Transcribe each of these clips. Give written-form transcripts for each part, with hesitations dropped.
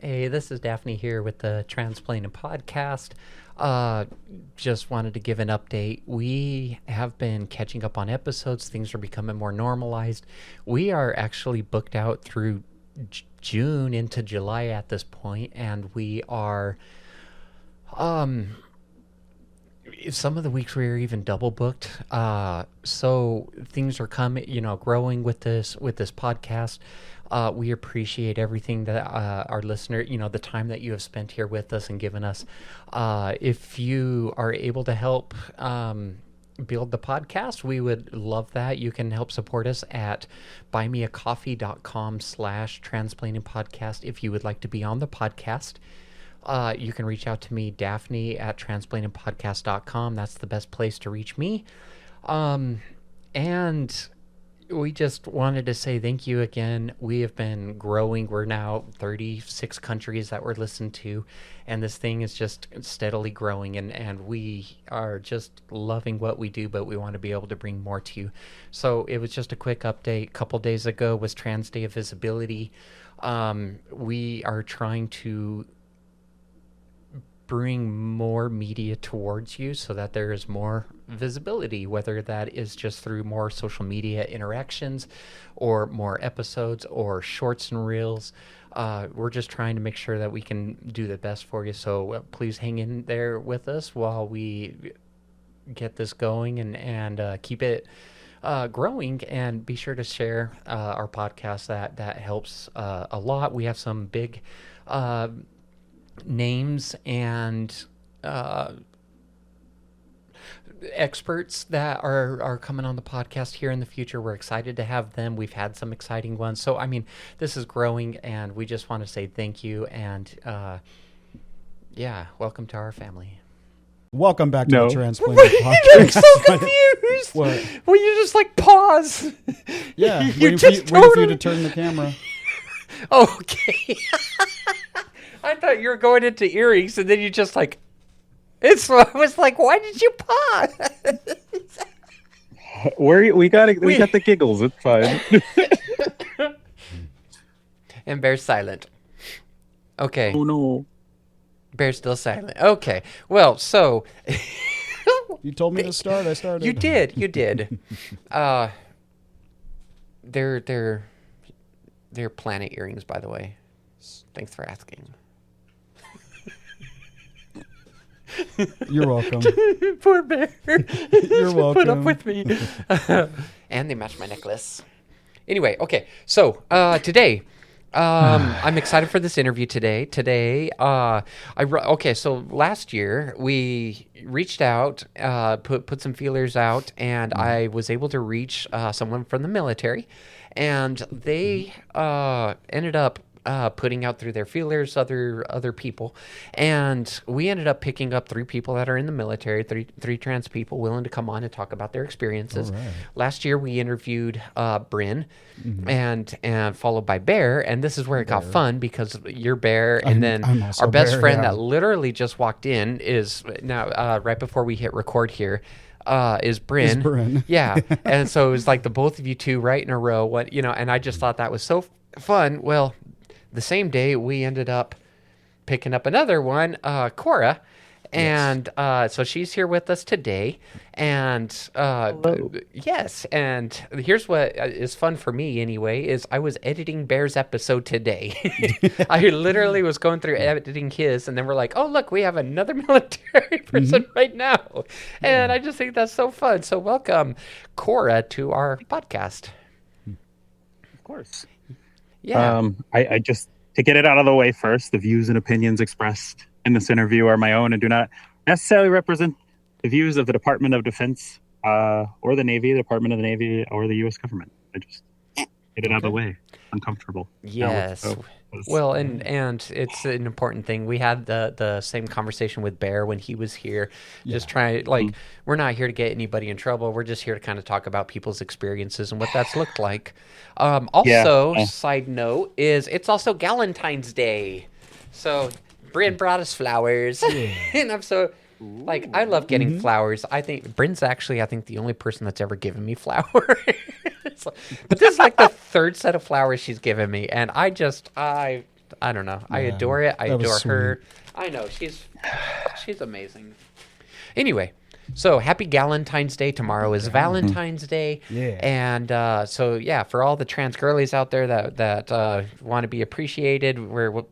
Hey, this is Daphne here with the Transplanted Podcast. Just wanted to give an update. We have been catching up on episodes. Things are becoming more normalized. We are actually booked out through June into July at this point, and we are some of the weeks we are even double booked. So things are coming, growing with this podcast. We appreciate everything that our listener, the time that you have spent here with us and given us. If you are able to help build the podcast, we would love that. You can help support us at buymeacoffee.com/transplanting podcast. If you would like to be on the podcast, you can reach out to me, Daphne, at transplantedpodcast.com. That's the best place to reach me. And we just wanted to say thank you again. We have been growing. We're now 36 countries that we're listened to, and this thing is just steadily growing, and we are just loving what we do, but we want to be able to bring more to you. So it was just a quick update. A couple days ago was Trans Day of Visibility. We are trying to bring more media towards you so that there is more visibility, whether that is just through more social media interactions or more episodes or shorts and reels. We're just trying to make sure that we can do the best for you. So please hang in there with us while we get this going and keep it growing, and be sure to share our podcast. That helps a lot. We have some big names and experts that are coming on the podcast here in the future. We're excited to have them. We've had some exciting ones. So, this is growing, and we just want to say thank you. And, welcome to our family. Welcome back to the Transplanted Podcast. I'm so confused. What? Well, you just pause. Yeah, you waiting just for you to turn the camera. Okay. I thought you were going into earrings, and then you just I was like, why did you pause? We got the giggles. It's fine. And Bear's silent. Okay. Oh no. Bear's still silent. Okay. Well, so you told me to start. I started. You did. They're planet earrings, by the way. Thanks for asking. You're welcome. Poor Bear. You're welcome. Put up with me. And they match my necklace. Anyway, okay. So today, I'm excited for this interview today. So last year we reached out, put some feelers out, and I was able to reach someone from the military, and they ended up putting out through their feelers other people, and we ended up picking up 3 people that are in the military, three trans people willing to come on and talk about their experiences. Right. Last year we interviewed Bryn, and followed by Bear, and this is where it got fun because you're Bear, and then our best friend that literally just walked in is now right before we hit record here. Is Bryn. Yeah. And so it was like the both of you two right in a row, and I just thought that was so fun. Well, the same day we ended up picking up another one, Corra, and so she's here with us today. And yes, and here's what is fun for me anyway, is I was editing Bear's episode today. I literally was going through editing his, and then we're like, oh look, we have another military person right now. And I just think that's so fun. So welcome, Corra, to our podcast. Of course. Yeah. I just, to get it out of the way first, the views and opinions expressed in this interview are my own and do not necessarily represent the views of the Department of Defense or the Navy, the Department of the Navy, or the U.S. government. I just get it out of the way. Uncomfortable. Yes. Well, and it's an important thing. We had the same conversation with Bear when he was here. Just trying, we're not here to get anybody in trouble. We're just here to kind of talk about people's experiences and what that's looked like. Side note is it's also Galentine's Day. So Bryn brought us flowers. And I'm so... I love getting flowers. I think Bryn's actually, the only person that's ever given me flowers. But this is the third set of flowers she's given me, and I I don't know. I adore it. I adore her. Sweet. I know she's amazing. Anyway, so happy Galentine's Day. Tomorrow is Valentine's Day. Yeah. And for all the trans girlies out there that want to be appreciated, we're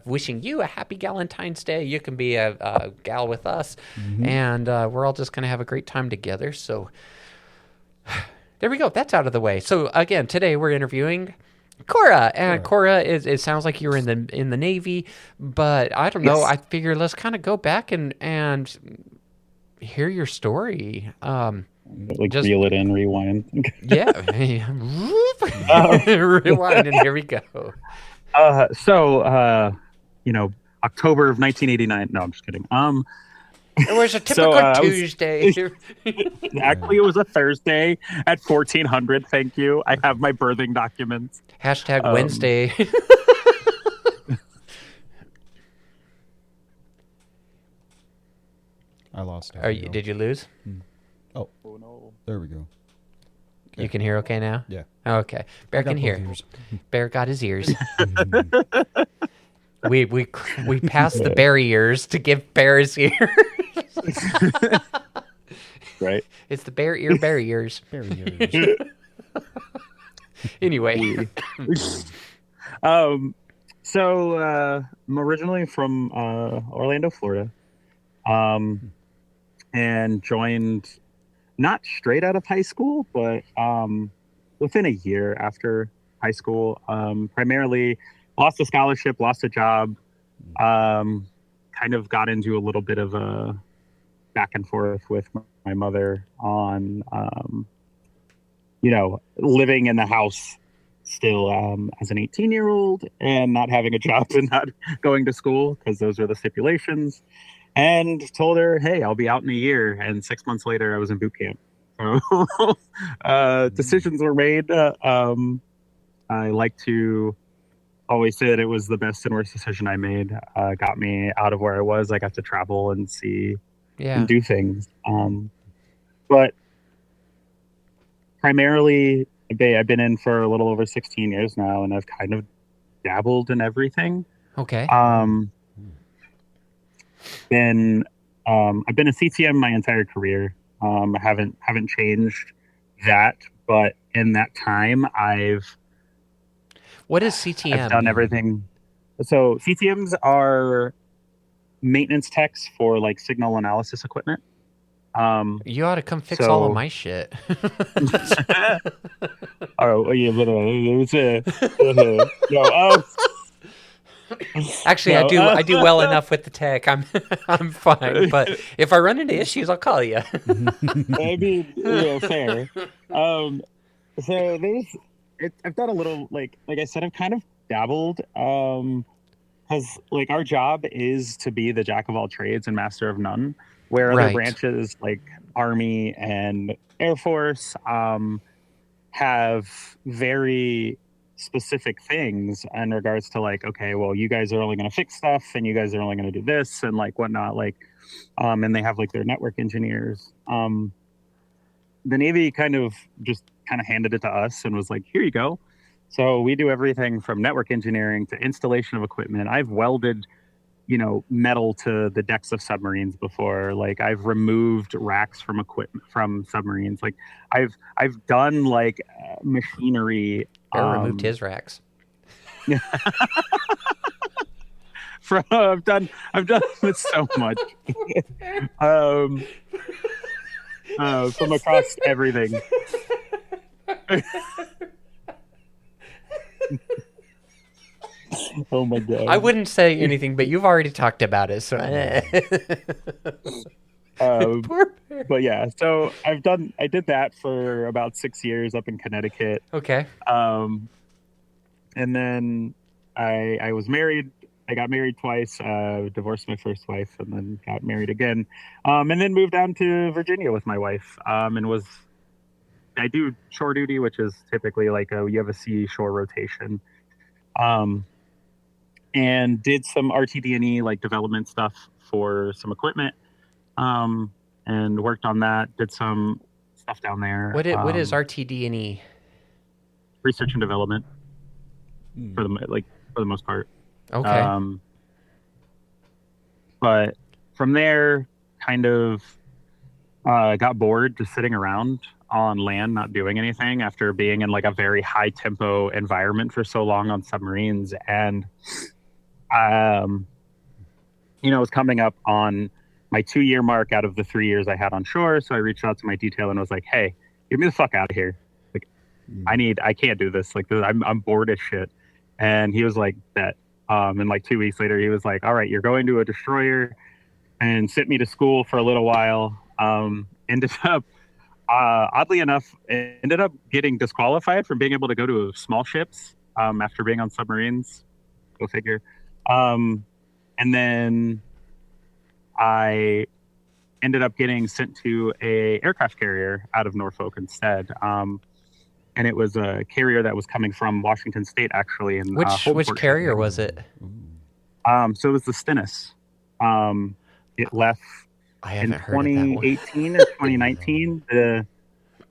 wishing you a happy Galentine's Day. You can be a gal with us, and we're all just going to have a great time together. So there we go. That's out of the way. So again, today we're interviewing Corra, and Corra it sounds like you were in the Navy, but I don't know. Yes. I figure let's kind of go back and hear your story. Just reel it in, rewind. Yeah, rewind, and here we go. October of 1989. No, I'm just kidding. It was a typical Tuesday. Actually, it was a Thursday at 1400. Thank you. I have my birthing documents. Hashtag Wednesday. I lost it. Did you lose? Oh no. There we go. Okay. You can hear okay now? Yeah. Okay. Bear can hear. Bear got his ears. We passed the barriers to give Bear his ears. Right. It's the bear ear barriers. Barriers. Anyway. I'm originally from Orlando, Florida, and joined not straight out of high school, but within a year after high school. Primarily lost a scholarship, lost a job, kind of got into a little bit of a back and forth with my mother on, living in the house still as an 18-year-old and not having a job and not going to school because those were the stipulations, and told her, hey, I'll be out in a year. And 6 months later, I was in boot camp. So decisions were made. I like to always say that it was the best and worst decision I made. Got me out of where I was. I got to travel and see and do things. But primarily, I've been in for a little over 16 years now, and I've kind of dabbled in everything. Okay. I've been a CTM my entire career. I haven't changed that, but in that time, What is CTM? I've done everything. So CTMs are maintenance techs for like signal analysis equipment. You ought to come fix all of my shit. Oh yeah, but Actually, I do well enough with the tech. I'm fine. But if I run into issues, I'll call you. I mean, fair. So I've done a little like I said, I've kind of dabbled. Because like our job is to be the jack of all trades and master of none, where other branches like Army and Air Force have very specific things in regards to like, okay, well, you guys are only going to fix stuff and you guys are only going to do this and like whatnot, like and they have like their network engineers. The Navy kind of handed it to us and was like, here you go. So we do everything from network engineering to installation of equipment. I've welded, metal to the decks of submarines before. Like I've removed racks from equipment from submarines. Like I've done like machinery. Bear removed his racks. I've done it so much. From across everything. Oh my god! I wouldn't say anything, but you've already talked about it. So, but yeah, so I did that for about 6 years up in Connecticut. Okay. And then I was married. I got married twice. Divorced my first wife, and then got married again. And then moved down to Virginia with my wife. And I do shore duty, which is typically like you have a sea shore rotation. And did some RTD&E like development stuff for some equipment, and worked on that. Did some stuff down there. What is RTD&E? Research and development. for the most part. Okay. But from there, kind of got bored just sitting around on land, not doing anything after being in like a very high tempo environment for so long on submarines. And, it was coming up on my 2-year mark out of the 3 years I had on shore. So I reached out to my detail and was like, hey, get me the fuck out of here. Like, I can't do this. Like, I'm bored as shit. And he was like, that. And like 2 weeks later, he was like, all right, you're going to a destroyer, and sent me to school for a little while. Ended up, oddly enough, ended up getting disqualified from being able to go to small ships after being on submarines. Go figure. And then I ended up getting sent to a aircraft carrier out of Norfolk instead. And it was a carrier that was coming from Washington State, actually. And which carrier was it? So it was the Stennis. It left in 2018 and 2019. The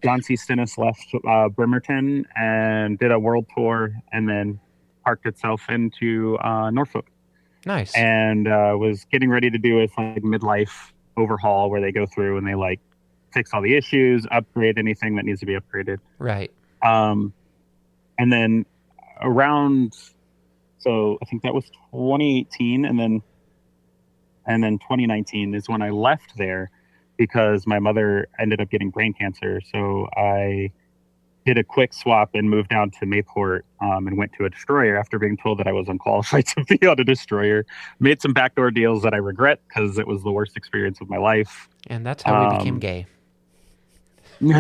John C. Stennis left Bremerton and did a world tour, and then parked itself into Norfolk. Nice. And was getting ready to do its like midlife overhaul, where they go through and they like fix all the issues, upgrade anything that needs to be upgraded. Right. And then around, so I think that was 2018, and then 2019 is when I left there because my mother ended up getting brain cancer. So I did a quick swap and moved down to Mayport, and went to a destroyer after being told that I was unqualified to be on a destroyer. Made some backdoor deals that I regret because it was the worst experience of my life. And that's how we became gay. And,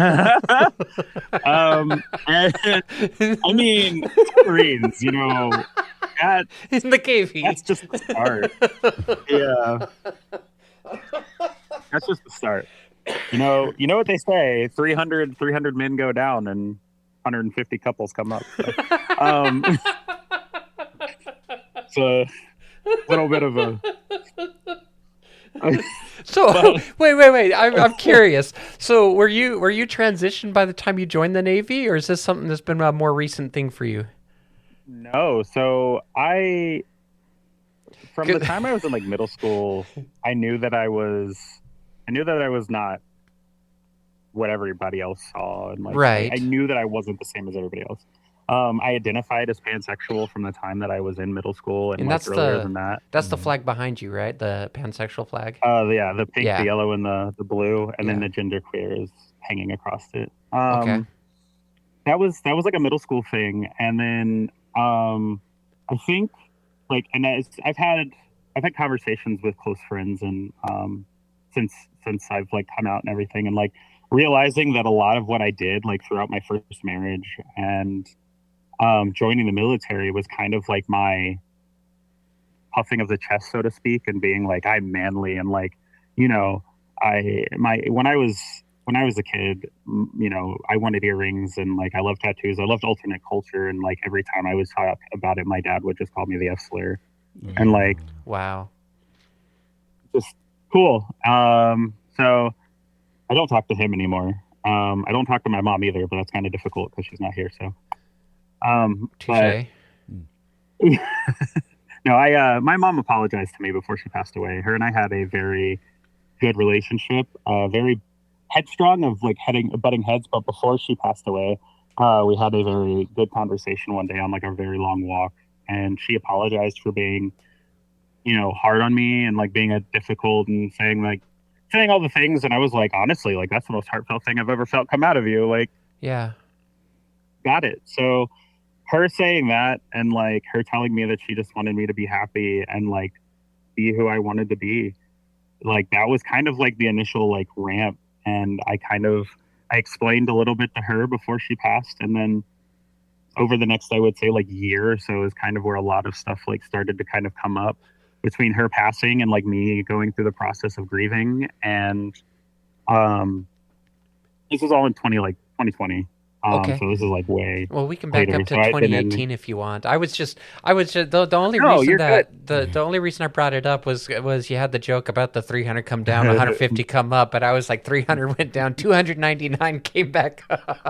I mean, Marines, that, in the cavey. That's just the start. Yeah, that's just the start. You know what they say: 300 men go down and 150 couples come up. So, it's a little bit of a. So wait. I'm curious. So were you transitioned by the time you joined the Navy, or is this something that's been a more recent thing for you? No. So from the time I was in like middle school, I knew that I was not what everybody else saw, and like right. I knew that I wasn't the same as everybody else. I identified as pansexual from the time that I was in middle school, and like earlier than that. That's the flag behind you, right? The pansexual flag. Yeah, the pink, the yellow, and the blue, and then the genderqueer is hanging across it. Okay. That was like a middle school thing, and then I think like, and I've had conversations with close friends, and since I've like come out and everything, and like realizing that a lot of what I did like throughout my first marriage and joining the military was kind of like my puffing of the chest, so to speak, and being like, I'm manly, and like, when I was a kid, I wanted earrings, and like I loved tattoos. I loved alternate culture, and like every time I was taught about it, my dad would just call me the F-slur. And like, wow, just cool. So I don't talk to him anymore. I don't talk to my mom either, but that's kind of difficult because she's not here. So, touche. No, my mom apologized to me before she passed away. Her and I had a very good relationship, very headstrong of like butting heads. But before she passed away, we had a very good conversation one day on like a very long walk, and she apologized for being, hard on me and like being a difficult and saying all the things. And I was like, honestly, like that's the most heartfelt thing I've ever felt come out of you. Like, yeah, got it. So her saying that, and like her telling me that she just wanted me to be happy and like be who I wanted to be, like that was kind of like the initial like ramp. And I explained a little bit to her before she passed, and then over the next, I would say like year or so is kind of where a lot of stuff like started to kind of come up between her passing and like me going through the process of grieving. And this was all in 2020. Okay. So this is like way. Well, we can back later. up to 2018 if you want. I was just the only reason that the only reason I brought it up was you had the joke about the 300 come down, 150 come up, but I was like 300 went down, 299 came back up.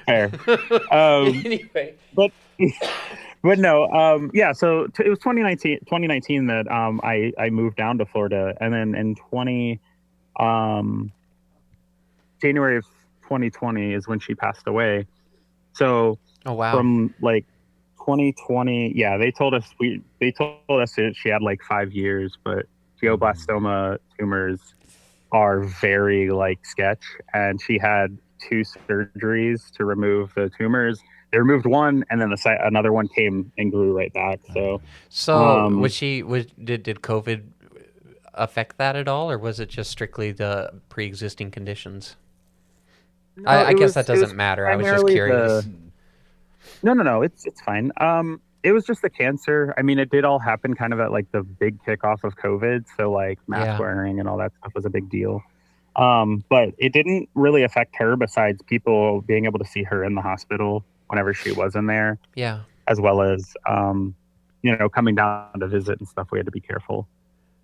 Fair. Anyway, but no, yeah. So it was 2019 that I moved down to Florida, and then in January of 2020 is when she passed away. So oh wow. From like 2020, yeah, they told us that she had like 5 years, but glioblastoma tumors are very like sketch, and she had 2 surgeries to remove the tumors. They removed one, and then another one came and grew right back. So did COVID affect that at all, or was it just strictly the pre-existing conditions? no, I guess that doesn't matter. I was just curious. No, it's fine. It was just the cancer. I mean, it did all happen kind of at like the big kickoff of COVID, so like mask wearing and all that stuff was a big deal. But it didn't really affect her, besides people being able to see her in the hospital whenever she was in there. Yeah. As well as coming down to visit and stuff. We had to be careful.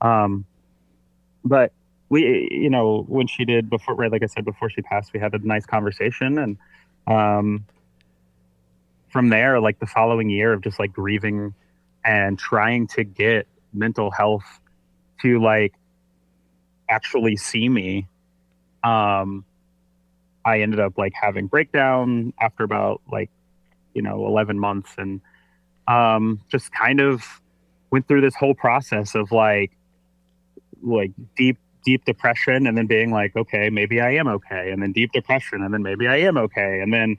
But we, when she did before, right, like I said, before she passed, we had a nice conversation, and from there, like the following year of just like grieving and trying to get mental health to like actually see me, I ended up like having breakdown after about 11 months, and just kind of went through this whole process of like deep depression, and then being like, okay, maybe I am okay, and then deep depression, and then maybe I am okay, and then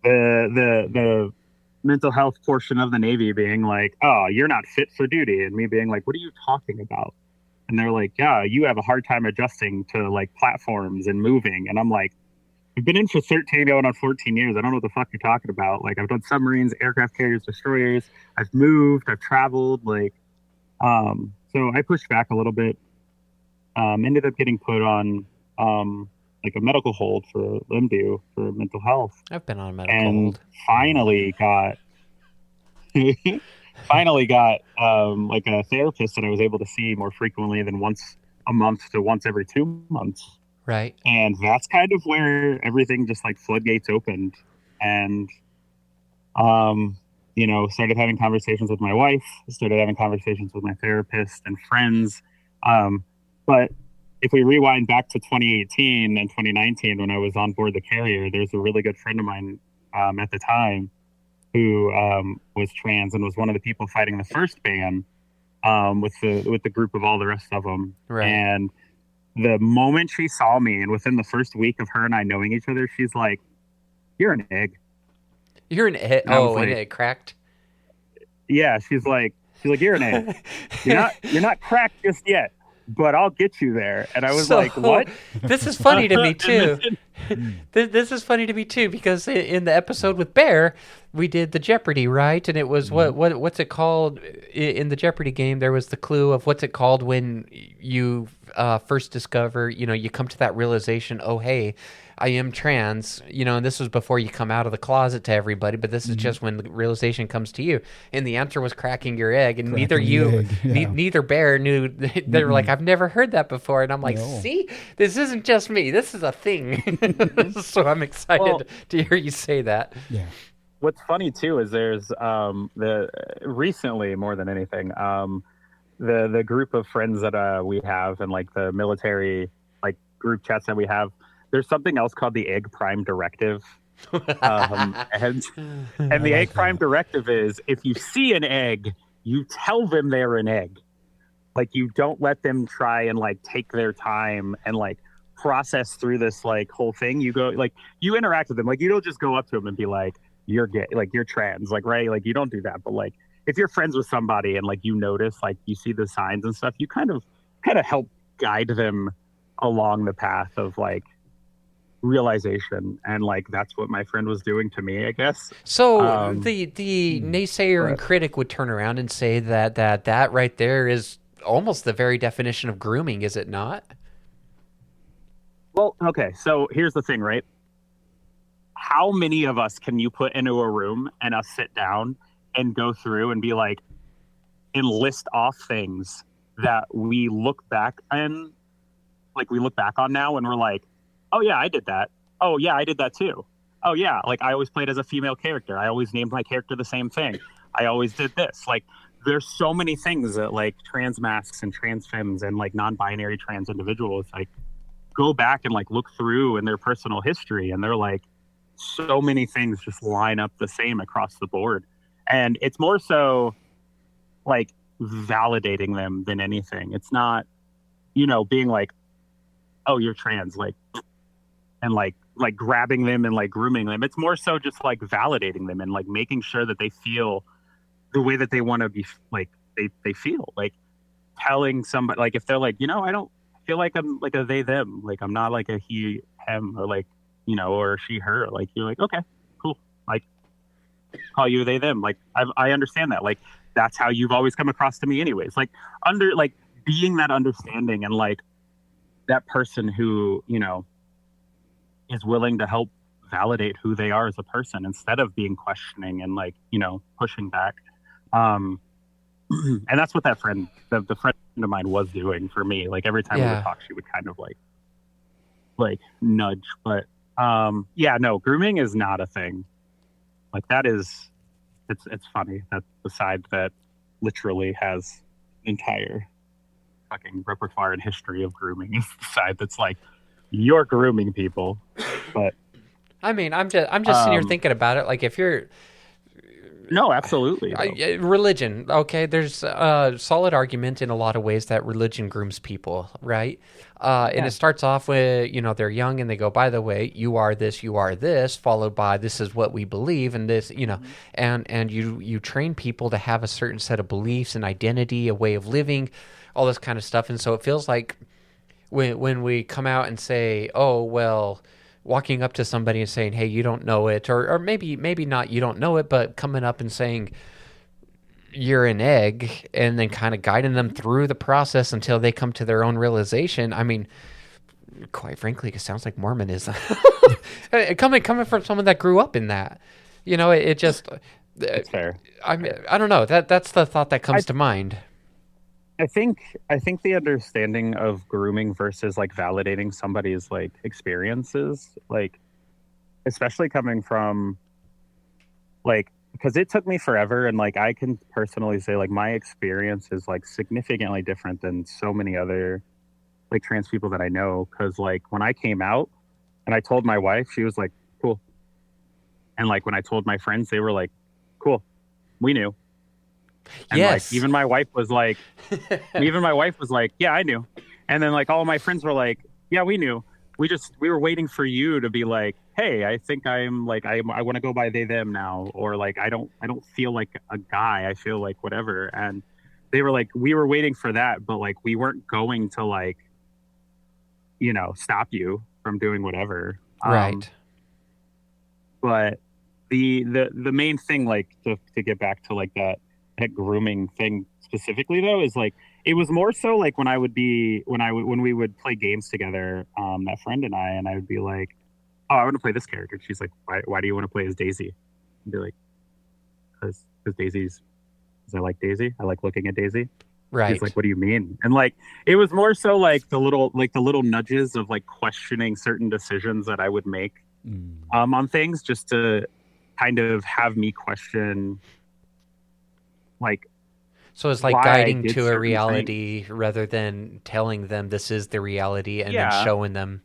the mental health portion of the Navy being like, oh, you're not fit for duty, and me being like, what are you talking about? And they're like, yeah, you have a hard time adjusting to like platforms and moving. And I'm like, I've been in for 13 going on 14 years. I don't know what the fuck you're talking about. Like, I've done submarines, aircraft carriers, destroyers. I've moved, I've traveled. So I pushed back a little bit. Ended up getting put on like a medical hold for LIMDU for mental health. I've been on a medical hold. Finally got like a therapist that I was able to see more frequently than once a month to once every 2 months. Right. And that's kind of where everything just like floodgates opened, and started having conversations with my wife, started having conversations with my therapist and friends. But if we rewind back to 2018 and 2019, when I was on board the carrier, there's a really good friend of mine at the time who was trans and was one of the people fighting the first ban with the group of all the rest of them. Right. And the moment she saw me, and within the first week of her and I knowing each other, she's like, "You're an egg." You're an egg. Oh, an egg cracked. Yeah, she's like, "You're an egg. You're not cracked just yet, but I'll get you there." And I was like, what? This is funny to me too. This is funny to me too, because in the episode with Bear, we did the Jeopardy, right? And it was what's it called in the Jeopardy game? There was the clue of what's it called when you first discover, you come to that realization, oh, hey, I am trans, and this was before you come out of the closet to everybody, but this is just when the realization comes to you. And the answer was cracking your egg, and neither Bear knew. They were like, I've never heard that before. And I'm like, see, this isn't just me. This is a thing. So I'm excited to hear you say that. Yeah. What's funny too is there's recently, more than anything, the group of friends that we have, and like the military like group chats that we have, there's something else called the Egg Prime Directive. And the Egg Prime Directive is, if you see an egg, you tell them they're an egg. Like, you don't let them try and like take their time and like process through this like whole thing. You go, like, you interact with them. Like, you don't just go up to them and be like, you're gay, like you're trans, like, right? Like, you don't do that. But like, if you're friends with somebody and like you notice, like you see the signs and stuff, you kind of help guide them along the path of like realization. And like, that's what my friend was doing to me, I guess. So the naysayer and critic would turn around and say that right there is almost the very definition of grooming, is it not? Well, okay, so here's the thing, right? How many of us can you put into a room and us sit down and go through and be like, and list off things that we look back on now and we're like, oh yeah, I did that. Oh yeah, I did that too. oh yeah, like I always played as a female character. I always named my character the same thing. I always did this. Like there's so many things that like trans masks and trans femmes and like non-binary trans individuals like go back and like look through in their personal history, and they're like so many things just line up the same across the board. And it's more so like validating them than anything. It's not, being like, oh, you're trans, like, and like grabbing them and like grooming them. It's more so just like validating them and like making sure that they feel the way that they want to be, like they feel, like telling somebody, like if they're like, I don't feel like I'm like a they them, like I'm not like a he him, or like or she her, like you're like, okay, cool, like call you they them, like I understand that, like that's how you've always come across to me anyways, like under like being that understanding and like that person who is willing to help validate who they are as a person instead of being questioning and like pushing back. And that's what that friend, the friend of mine, was doing for me. Like every time we would talk, she would kind of like nudge. But no, grooming is not a thing. Like that is, it's funny that the side that literally has entire fucking repertoire and history of grooming is the side that's like, you're grooming people. But I mean, I'm just sitting here thinking about it. Like if you're no, absolutely. Religion. Okay, there's a solid argument in a lot of ways that religion grooms people, right? And it starts off with, they're young and they go, by the way, you are this, followed by this is what we believe, and this, and you train people to have a certain set of beliefs and identity, a way of living, all this kind of stuff. And so it feels like when we come out and say, oh, well, walking up to somebody and saying, hey, you don't know it, or maybe not you don't know it, but coming up and saying you're an egg, and then kind of guiding them through the process until they come to their own realization. I mean, quite frankly, it sounds like Mormonism. coming from someone that grew up in that, it just... It's fair. I mean, I don't know. That's the thought that comes to mind. I think the understanding of grooming versus like validating somebody's like experiences, like especially coming from like, because it took me forever, and like I can personally say like my experience is like significantly different than so many other like trans people that I know. Because like when I came out and I told my wife, she was like, cool. And like when I told my friends, they were like, cool, we knew. And yes. Like even my wife was like, yeah, I knew. And then like all of my friends were like, yeah, we knew. We were waiting for you to be like, hey, I think I'm like, I want to go by they, them now. Or like, I don't feel like a guy. I feel like whatever. And they were like, we were waiting for that, but like, we weren't going to like, stop you from doing whatever. Right. But the main thing, like to get back to like that grooming thing specifically though, is like it was more so like when we would play games together, that friend and I would be like, oh, I want to play this character. And she's like, why do you want to play as Daisy? I'd be like, because Daisy's, because I like Daisy, I like looking at Daisy. Right. He's like, what do you mean? And like it was more so like the little nudges of like questioning certain decisions that I would make on things, just to kind of have me question. Like, so it's like guiding to a reality rather than telling them this is the reality and then showing them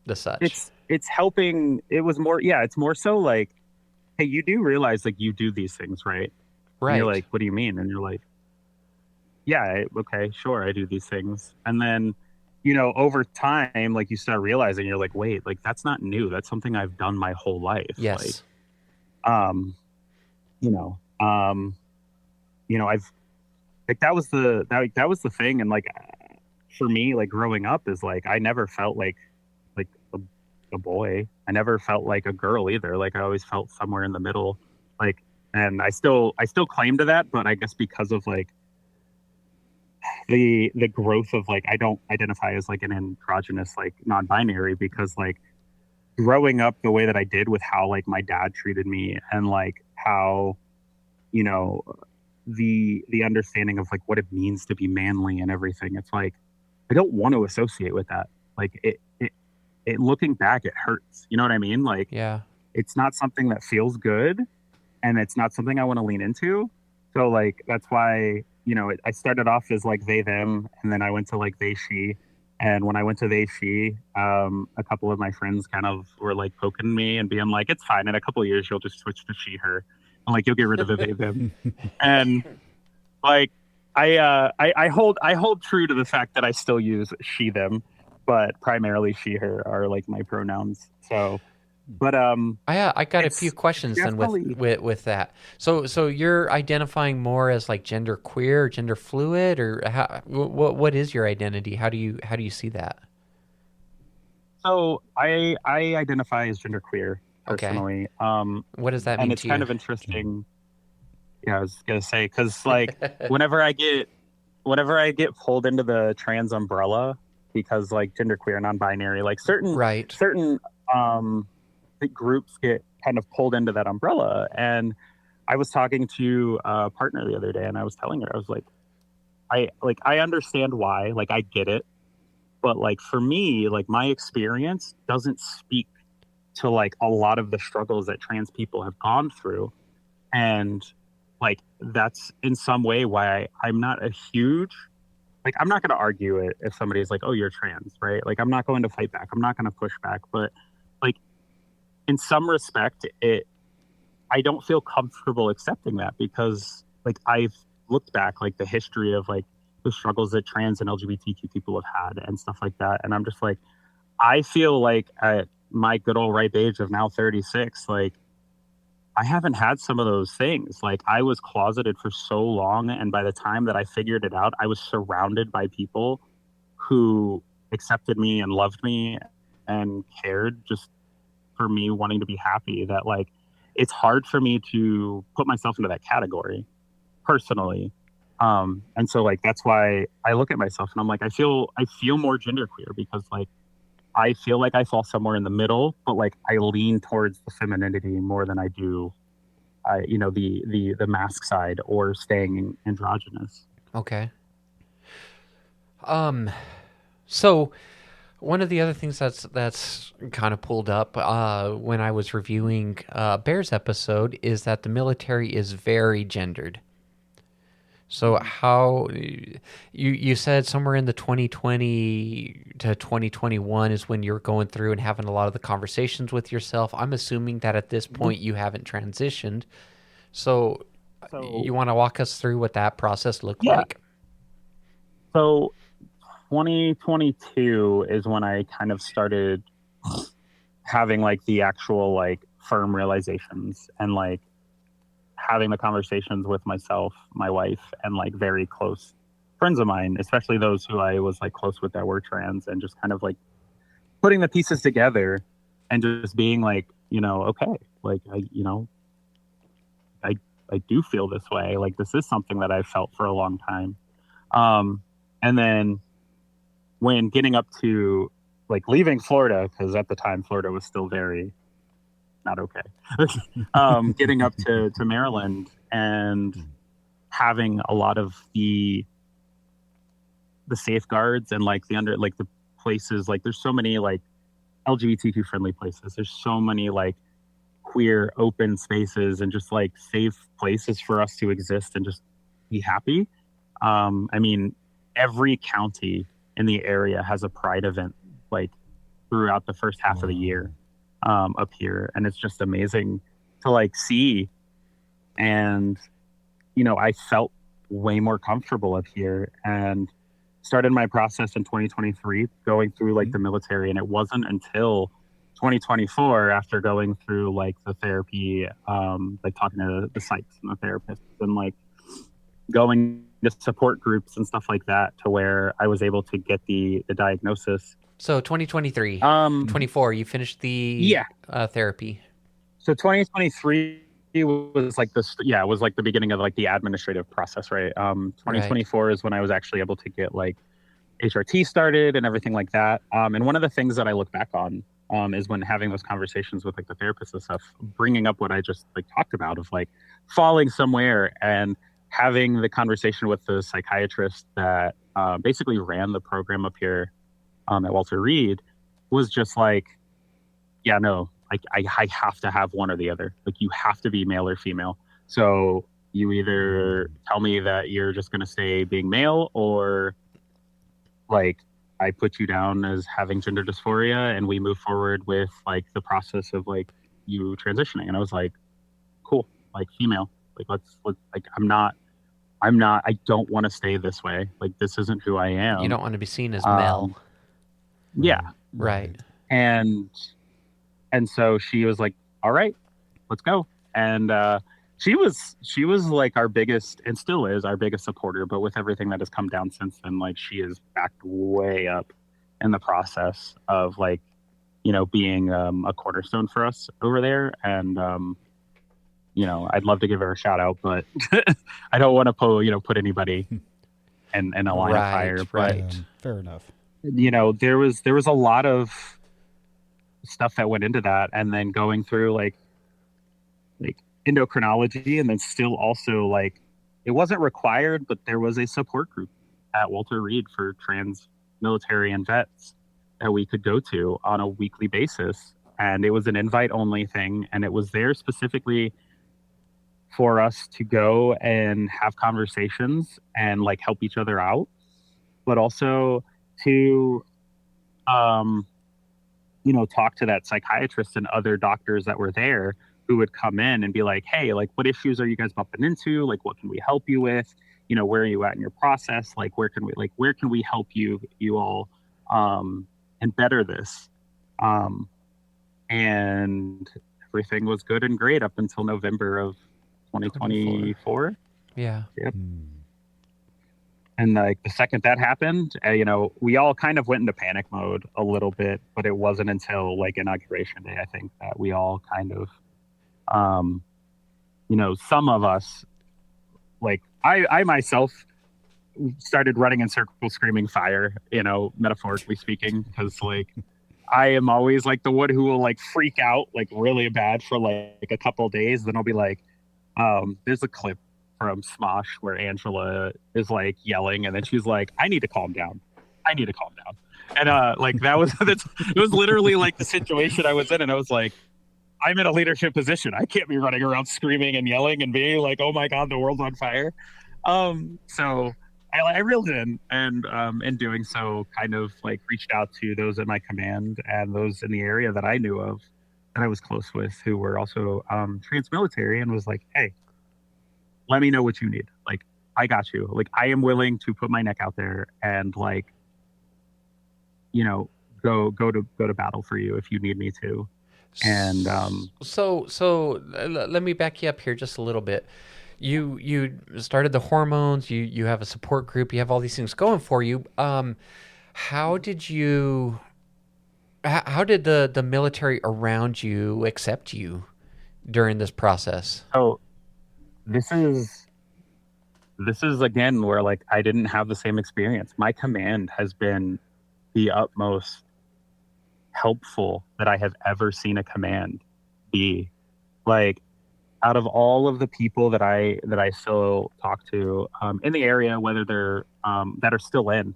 the such. It's helping. It was more, it's more so like, hey, you do realize like you do these things, right? Right. And you're like, what do you mean? And you're like, yeah, okay, sure, I do these things. And then, over time, like you start realizing, you're like, wait, like that's not new. That's something I've done my whole life. Yes. I've like that was the thing, and like for me, like growing up is like I never felt like a boy. I never felt like a girl either. Like I always felt somewhere in the middle. Like, and I still claim to that, but I guess because of like the growth of like I don't identify as like an androgynous, like non-binary, because like growing up the way that I did with how like my dad treated me, and like how the understanding of like what it means to be manly and everything. It's like I don't want to associate with that. Like it looking back, it hurts. You know what I mean? Like yeah. it's not something that feels good, and it's not something I want to lean into. So like that's why, I started off as like they them, and then I went to like they she. And when I went to they she, a couple of my friends kind of were like poking me and being like, "It's fine. In a couple of years, you'll just switch to she her, and like you'll get rid of the they them." And like I hold true to the fact that I still use she them, but primarily she her are like my pronouns. So, but I got a few questions then with that. So you're identifying more as like gender queer, or gender fluid, or what is your identity? How do you see that? So I identify as gender queer personally. Okay. What does that mean to you? And it's kind of interesting. Yeah, I was gonna say, because like whenever I get pulled into the trans umbrella, because like genderqueer, non-binary, like certain groups get kind of pulled into that umbrella. And I was talking to a partner the other day, and I was telling her, I was like, I understand why, like I get it, but like for me, like my experience doesn't speak to like a lot of the struggles that trans people have gone through. And like that's in some way why I'm not a huge, like I'm not going to argue it if somebody's like, "Oh, you're trans," right? Like I'm not going to fight back, I'm not going to push back. But like in some respect, I don't feel comfortable accepting that, because like I've looked back like the history of like the struggles that trans and LGBTQ people have had and stuff like that, and I'm just like, I feel like at my good old ripe age of now 36, like I haven't had some of those things. Like I was closeted for so long, and by the time that I figured it out, I was surrounded by people who accepted me and loved me and cared just for me wanting to be happy, that like it's hard for me to put myself into that category personally. And so like that's why I look at myself and I'm like, I feel more genderqueer, because like I feel like I fall somewhere in the middle, but like I lean towards the femininity more than I do, the mask side or staying androgynous. Okay. So one of the other things that's kind of pulled up when I was reviewing Bear's episode is that the military is very gendered. So how you said somewhere in the 2020 to 2021 is when you're going through and having a lot of the conversations with yourself. I'm assuming that at this point you haven't transitioned. So you want to walk us through what that process looked like? So 2022 is when I kind of started having like the actual like firm realizations, and like having the conversations with myself, my wife, and like very close friends of mine, especially those who I was like close with that were trans, and just kind of like putting the pieces together and just being like, okay, like I do feel this way. Like this is something that I've felt for a long time. And then when getting up to like leaving Florida, because at the time Florida was still very not okay. Getting up to Maryland and having a lot of the safeguards and like the places, like there's so many like LGBTQ friendly places. There's so many like queer open spaces and just like safe places for us to exist and just be happy. I mean, every county in the area has a pride event like throughout the first half of the year up here, and it's just amazing to like see. And I felt way more comfortable up here, and started my process in 2023 going through like the military. And it wasn't until 2024, after going through like the therapy, like talking to the psychs and the therapists, and like going to support groups and stuff like that, to where I was able to get the diagnosis. So 2023, 24, you finished the therapy. So 2023 was like this. Yeah, it was like the beginning of like the administrative process, right? 2024 is when I was actually able to get like HRT started and everything like that. And one of the things that I look back on is when having those conversations with like the therapist and stuff, bringing up what I just like talked about of like falling somewhere, and having the conversation with the psychiatrist that basically ran the program up here at Walter Reed, was just like, yeah, no, like I have to have one or the other. Like you have to be male or female. So you either tell me that you're just going to stay being male, or like I put you down as having gender dysphoria and we move forward with like the process of like you transitioning. And I was like, cool, like female, like let's like I don't want to stay this way. Like this isn't who I am. You don't want to be seen as male. Yeah. Right. And so she was like, all right, let's go. And she was like our biggest, and still is our biggest supporter, but with everything that has come down since then, like she is backed way up in the process of like, you know, being a cornerstone for us over there. And you know, I'd love to give her a shout out, but I don't want to put anybody in a line of fire. But fair enough. You know, there was a lot of stuff that went into that, and then going through like endocrinology, and then still also like it wasn't required, but there was a support group at Walter Reed for trans military and vets that we could go to on a weekly basis, and it was an invite only thing, and it was there specifically for us to go and have conversations and like help each other out, but also to you know, talk to that psychiatrist and other doctors that were there who would come in and be like, hey, like what issues are you guys bumping into? Like what can we help you with? You know, where are you at in your process? Like where can we help you all and better this? And everything was good and great up until November of 2024. Yeah. Yep. And like the second that happened, you know, we all kind of went into panic mode a little bit, but it wasn't until like inauguration day, I think, that we all kind of, you know, some of us, like I myself started running in circles screaming fire, you know, metaphorically speaking, because like I am always like the one who will like freak out like really bad for like a couple of days. Then I'll be like, there's a clip from Smosh where Angela is like yelling, and then she's like, I need to calm down. And like that was it was literally like the situation I was in, and I was like, I'm in a leadership position. I can't be running around screaming and yelling and being like, oh my God, the world's on fire. So I reeled in, and in doing so kind of like reached out to those in my command and those in the area that I knew of that I was close with who were also trans military, and was like, hey, let me know what you need. Like, I got you. Like, I am willing to put my neck out there and like, you know, go to battle for you if you need me to. And so let me back you up here just a little bit. You started the hormones. You have a support group. You have all these things going for you. How did the military around you accept you during this process? Oh, this is again where like I didn't have the same experience. My command has been the utmost helpful that I have ever seen a command be. Like, out of all of the people that I still talk to in the area, whether they're that are still in,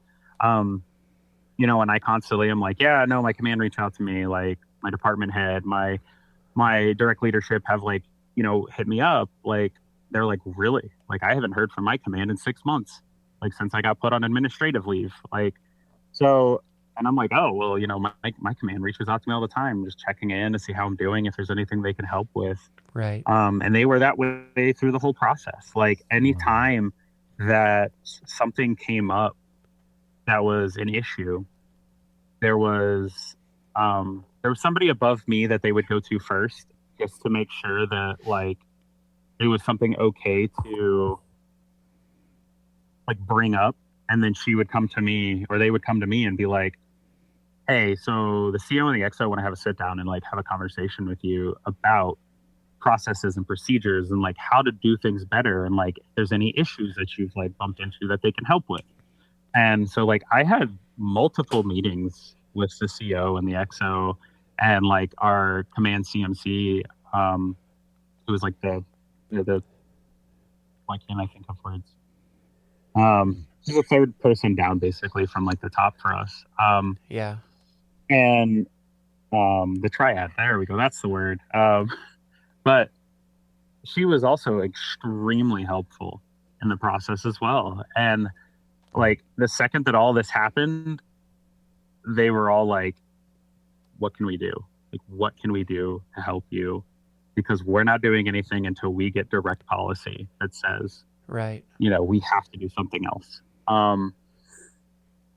you know, and I constantly am like, yeah, no, my command reached out to me, like my department head, my direct leadership have like, you know, hit me up. Like, they're like, really? Like, I haven't heard from my command in 6 months, like since I got put on administrative leave. Like, so, and I'm like, oh, well, you know, my command reaches out to me all the time, just checking in to see how I'm doing, if there's anything they can help with. Right. And they were that way through the whole process. Like, anytime that something came up that was an issue, there was somebody above me that they would go to first, just to make sure that like it was something okay to like bring up. And then she would come to me, or they would come to me and be like, hey, so the CO and the XO want to have a sit down and like have a conversation with you about processes and procedures and like how to do things better, and like if there's any issues that you've like bumped into that they can help with. And so like I had multiple meetings with the CO and the XO and like our command CMC, who was like the why can't I think of words? He's a third person down basically from like the top for us. Yeah. And The triad. There we go. That's the word. But she was also extremely helpful in the process as well. And like the second that all this happened, they were all like, what can we do? Like, what can we do to help you? Because we're not doing anything until we get direct policy that says, right, we have to do something else.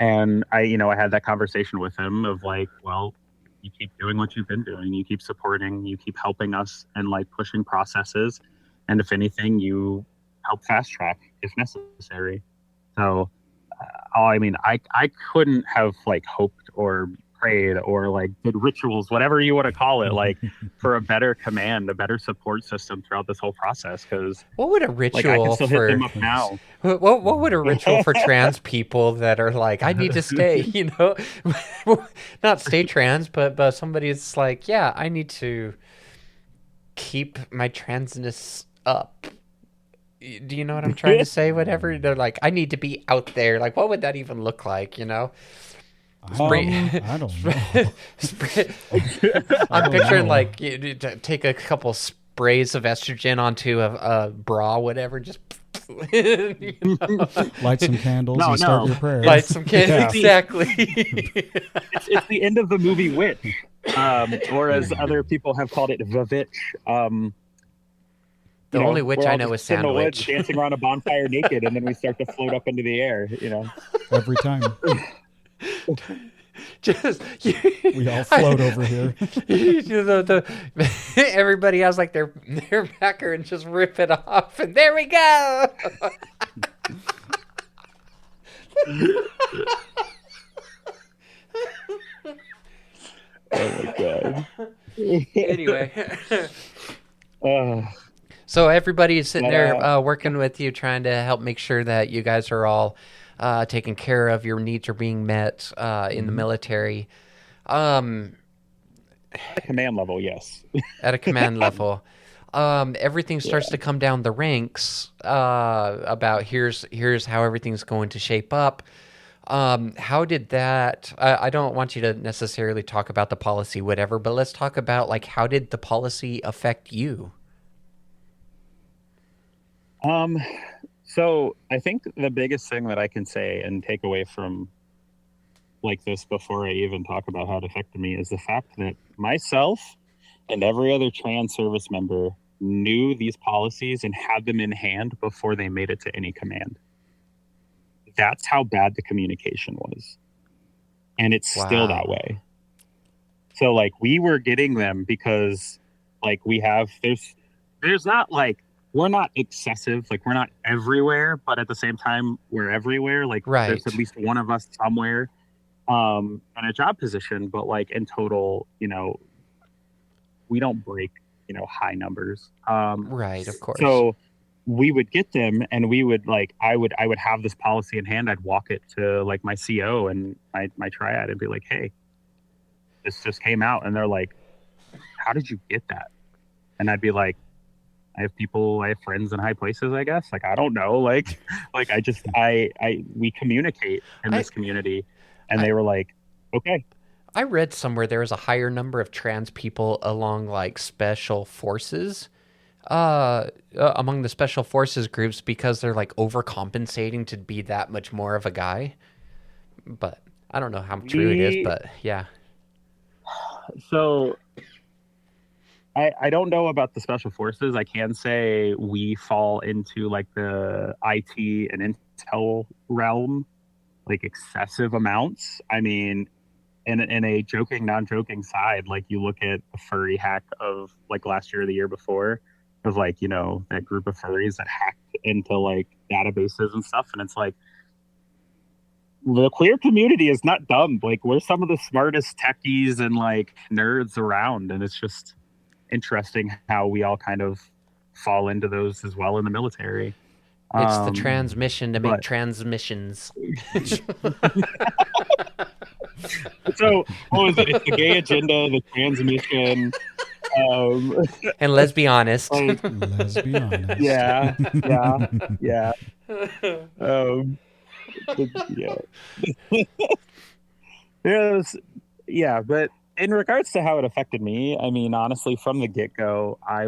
And I had that conversation with him of like, well, you keep doing what you've been doing. You keep supporting, you keep helping us and like pushing processes. And if anything, you help fast track if necessary. So, I couldn't have like hoped or prayed or like did rituals, whatever you want to call it, like for a better command, a better support system throughout this whole process. Because what would a ritual I can still hit them up now? What would a ritual for trans people that are like, I need to stay, not stay trans, but somebody's like, yeah, I need to keep my transness up. Do you know what I'm trying to say? Whatever. They're like, I need to be out there. Like, what would that even look like, I don't know. I'm picturing like you take a couple sprays of estrogen onto a bra, whatever, just light some candles and start your prayer. Light some candles, exactly. It's the end of the movie Witch, or as other people have called it, The Witch. The only witch I know is Sandwich. In the woods, dancing around a bonfire naked, and then we start to float up into the air. Every time. We all float over here. Everybody has like their backer and just rip it off, and there we go. Oh my god. Anyway. So everybody is sitting there working with you, trying to help make sure that you guys are all taken care of, your needs are being met in the military. At a command level, yes. At a command level. Everything starts to come down the ranks about here's how everything's going to shape up. How did that... I don't want you to necessarily talk about the policy, whatever, but let's talk about like how did the policy affect you? So I think the biggest thing that I can say and take away from like this before I even talk about how it affected me is the fact that myself and every other trans service member knew these policies and had them in hand before they made it to any command. That's how bad the communication was. And it's still that way. So like we were getting them because like there's not like, we're not excessive, like we're not everywhere, but at the same time, we're everywhere. Like there's at least one of us somewhere in a job position, but like in total, we don't break, high numbers. Right, of course. So we would get them and we would like, I would have this policy in hand. I'd walk it to like my CO and my triad and be like, hey, this just came out. And they're like, how did you get that? And I'd be like, I have friends in high places, I guess. Like, I don't know. Like we communicate in this community. And they were like, okay. I read somewhere there was a higher number of trans people along like special forces, among the special forces groups because they're like overcompensating to be that much more of a guy. But I don't know how true it is, but yeah. So I don't know about the special forces. I can say we fall into like the IT and intel realm, like excessive amounts. I mean, in a joking, non-joking side, like you look at the furry hack of like last year or the year before, of like, that group of furries that hacked into like databases and stuff. And it's like, the queer community is not dumb. Like we're some of the smartest techies and like nerds around. And it's just interesting how we all kind of fall into those as well in the military. It's the transmission to make transmissions. So what was it? It's the gay agenda, the transmission, and let's be honest. Let's be honest. Yeah. But in regards to how it affected me, I mean, honestly, from the get-go, I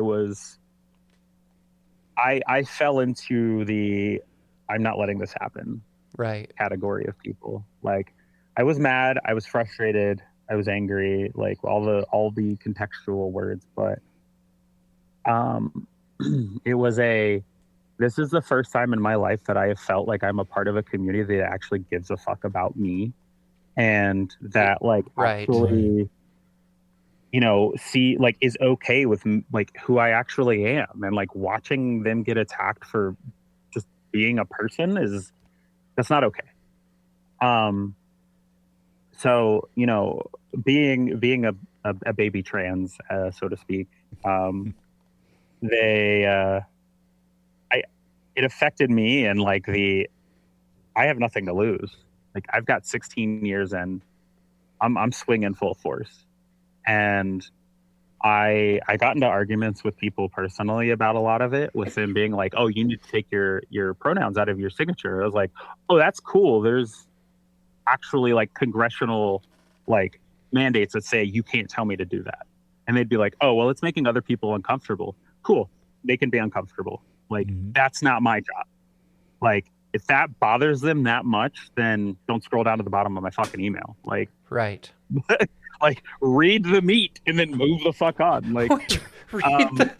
fell into the I'm not letting this happen right category of people. Like, I was mad, I was frustrated, I was angry, like all the contextual words, but um it was this is the first time in my life that I have felt like I'm a part of a community that actually gives a fuck about me, and that like right actually see like is okay with like who I actually am, and like watching them get attacked for just being a person is that's not okay. um so being a baby trans, so to speak, they I it affected me, and like I have nothing to lose. Like, I've got 16 years in, I'm swinging full force, and I got into arguments with people personally about a lot of it, with them being like, "Oh, you need to take your pronouns out of your signature." I was like, "Oh, that's cool. There's actually like congressional like mandates that say you can't tell me to do that." And they'd be like, "Oh, well, it's making other people uncomfortable." Cool. They can be uncomfortable. Like, that's not my job. Like, if that bothers them that much, then don't scroll down to the bottom of my fucking email. Like, right like, read the meat and then move the fuck on. Like, Read the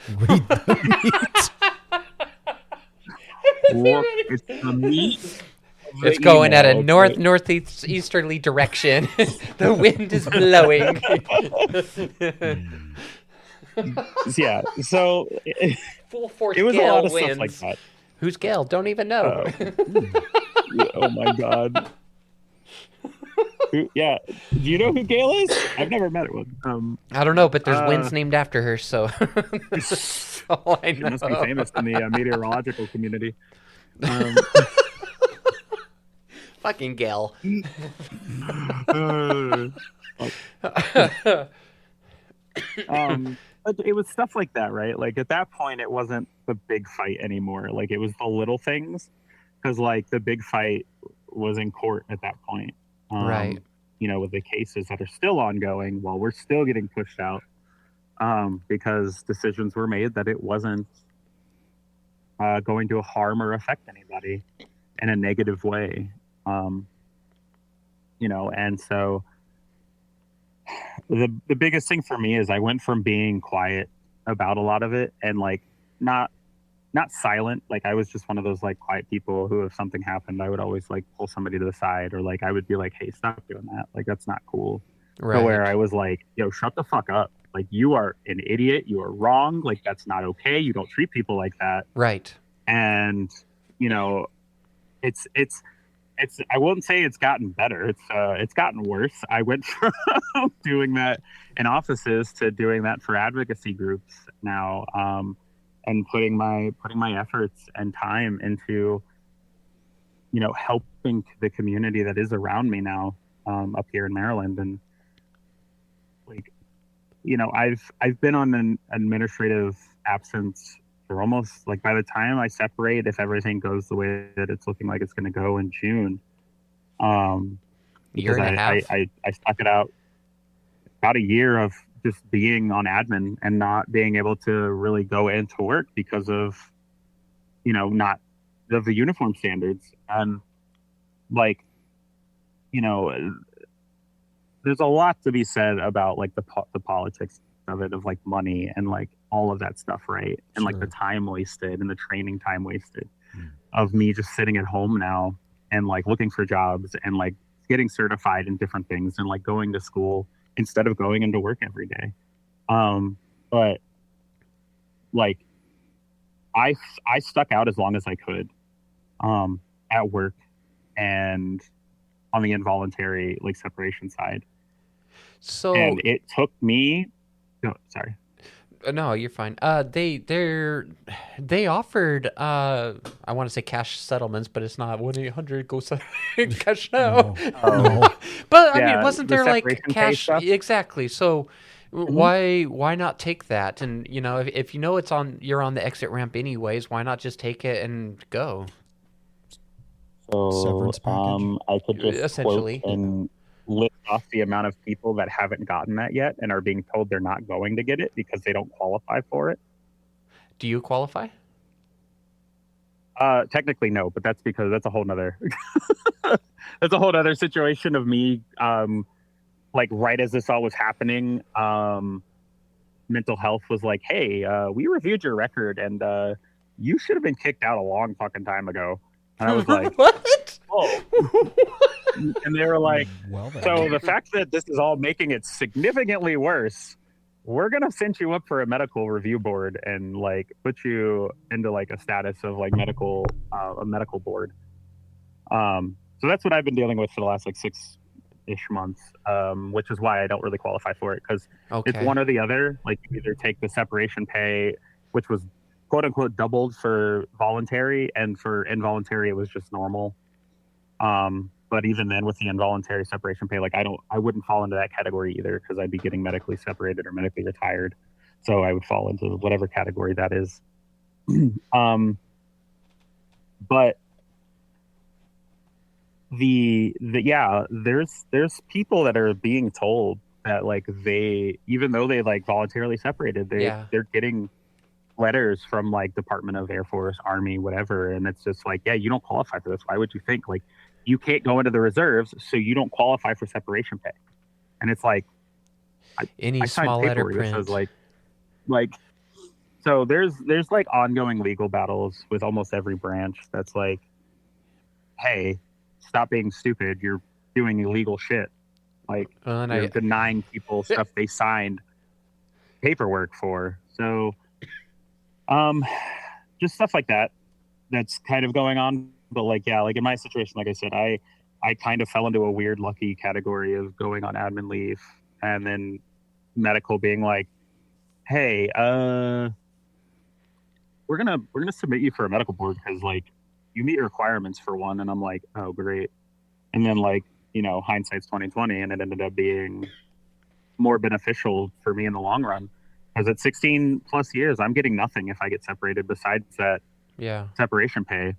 look, it's the meat. It's going at a northeasterly direction. The wind is blowing. Yeah, so Full force it was gale a lot of winds. stuff like that. Who's Gale? Don't even know. Oh my god. Yeah, do you know who Gail is? I've never met one. I don't know, but there's winds named after her, so that's all I know. She must be famous in the meteorological community. Fucking Gale. But it was stuff like that, right? Like, at that point, it wasn't the big fight anymore. Like, it was the little things, because like the big fight was in court at that point. Right. With the cases that are still ongoing while we're still getting pushed out, because decisions were made that it wasn't going to harm or affect anybody in a negative way. And so the biggest thing for me is I went from being quiet about a lot of it, and like not silent. Like, I was just one of those like quiet people who, if something happened, I would always like pull somebody to the side, or like I would be like, "Hey, stop doing that. Like, that's not cool." Right. So where I was like, "Yo, shut the fuck up. Like, you are an idiot. You are wrong. Like, that's not okay. You don't treat people like that." Right. And it's I won't say it's gotten better. It's gotten worse. I went from doing that in offices to doing that for advocacy groups now, and putting my efforts and time into helping the community that is around me now, up here in Maryland. And like, I've been on an administrative absence for almost, like, by the time I separate, if everything goes the way that it's looking like it's going to go in June, year and a half. I stuck it out about a year of just being on admin and not being able to really go into work because of not of the uniform standards. And like, there's a lot to be said about like the politics of it, of like money and like all of that stuff, right? And like the time wasted and the training time wasted of me just sitting at home now and like looking for jobs and like getting certified in different things and like going to school instead of going into work every day. But like I stuck out as long as I could at work and on the involuntary like separation side. So, and it took me sorry. No, you're fine. They offered I want to say cash settlements, but it's not 1-800 go cash now. No. But I mean, wasn't there like cash? Exactly. So why not take that? And if you know you're on the exit ramp anyways, why not just take it and go? So severance package. I could just essentially quote list off the amount of people that haven't gotten that yet and are being told they're not going to get it because they don't qualify for it. Do you qualify? Technically no, but that's because that's a whole nother that's a whole other situation of me. Like right as this all was happening, mental health was like, "Hey, we reviewed your record and you should have been kicked out a long fucking time ago." And I was like, "What? Oh. And they were like, well, "So the fact that this is all making it significantly worse, we're gonna send you up for a medical review board and like put you into like a status of like a medical board." So that's what I've been dealing with for the last like 6-ish months, which is why I don't really qualify for it because it's one or the other. Like you either take the separation pay, which was quote unquote doubled for voluntary, and for involuntary it was just normal. But even then, with the involuntary separation pay, like I wouldn't fall into that category either because I'd be getting medically separated or medically retired. So I would fall into whatever category that is. But there's people that are being told that like even though they like voluntarily separated, they're getting letters from like Department of Air Force, Army, whatever, and it's just like, yeah, you don't qualify for this. Why would you think like you can't go into the reserves, so you don't qualify for separation pay? And it's like any small letter print says like so there's like ongoing legal battles with almost every branch that's like, hey, stop being stupid. You're doing illegal shit. Like you're denying people stuff they signed paperwork for. So just stuff like that that's kind of going on. But like, yeah, like in my situation, like I said, I kind of fell into a weird lucky category of going on admin leave and then medical being like, hey, we're gonna submit you for a medical board because like you meet requirements for one. And I'm like, oh great. And then like, hindsight's 2020, and it ended up being more beneficial for me in the long run. Because at 16 plus years, I'm getting nothing if I get separated besides that separation pay.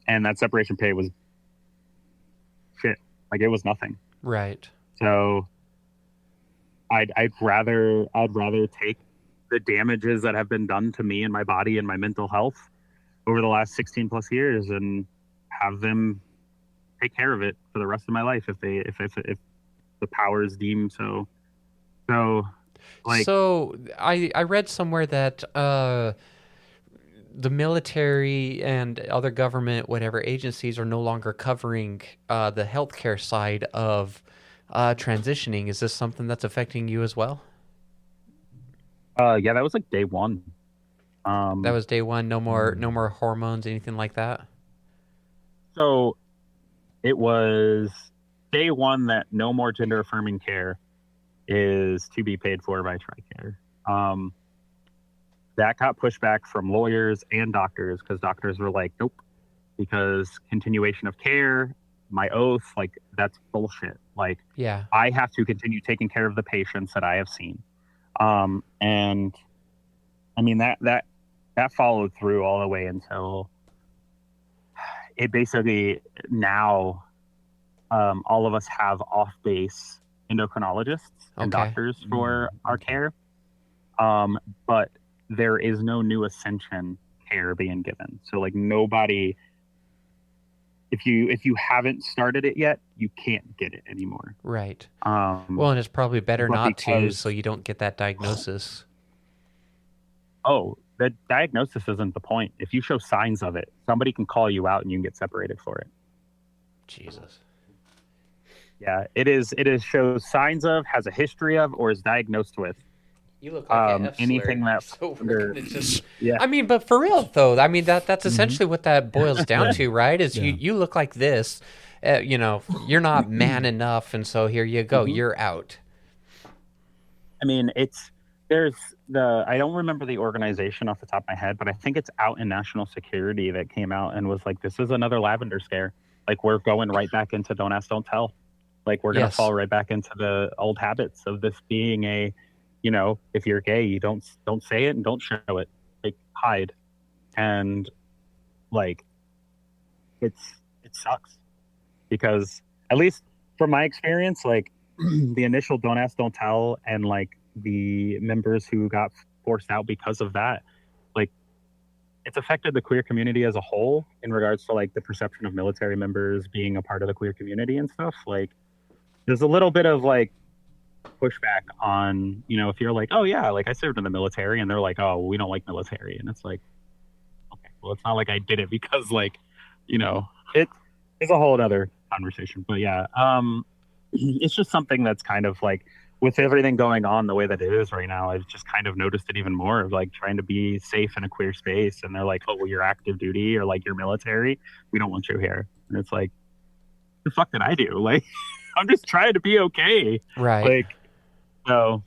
And that separation pay was shit. Like it was nothing. Right. So I'd rather take the damages that have been done to me and my body and my mental health over the last 16 plus years and have them take care of it for the rest of my life if the powers deem so. So like, so I read somewhere that the military and other government, whatever agencies, are no longer covering the healthcare side of transitioning. Is this something that's affecting you as well? Yeah, that was like day one. That was day one. No more hormones, anything like that. So it was day one that no more gender affirming care is to be paid for by TRICARE. That got pushed back from lawyers and doctors because doctors were like, nope, because continuation of care, my oath, like that's bullshit. Like, yeah, I have to continue taking care of the patients that I have seen. And I mean, that followed through all the way until it basically now, all of us have off-base endocrinologists and doctors for our care. But there is no new Ascension care being given. So like nobody, if you haven't started it yet, you can't get it anymore. Right. Well, and it's probably better not to, so you don't get that diagnosis. Oh, the diagnosis isn't the point. If you show signs of it, somebody can call you out and you can get separated for it. Jesus. Yeah, it is shows signs of, has a history of, or is diagnosed with. You look like anything that's so just, yeah. I mean, but for real though, I mean that's essentially what that boils down to, right? Is you look like this, you're not man enough, and so here you go, you're out. I mean, I don't remember the organization off the top of my head, but I think it's out in National Security that came out and was like, this is another lavender scare. Like we're going right back into don't ask, don't tell. Like we're gonna fall right back into the old habits of this being a, if you're gay, you don't say it and don't show it. Like hide. And like it sucks because at least from my experience, like the initial don't ask, don't tell, and like the members who got forced out because of that, like it's affected the queer community as a whole in regards to like the perception of military members being a part of the queer community and stuff. Like there's a little bit of like pushback on, if you're like, oh yeah, like I served in the military, and they're like, oh, we don't like military, and it's like, okay, well, it's not like I did it because like, it is a whole other conversation. But yeah, it's just something that's kind of like with everything going on the way that it is right now, I've just kind of noticed it even more of like trying to be safe in a queer space. And they're like, oh, well, you're active duty or like you're military. We don't want you here. And it's like, the fuck did I do? Like, I'm just trying to be okay. Right. Like, so,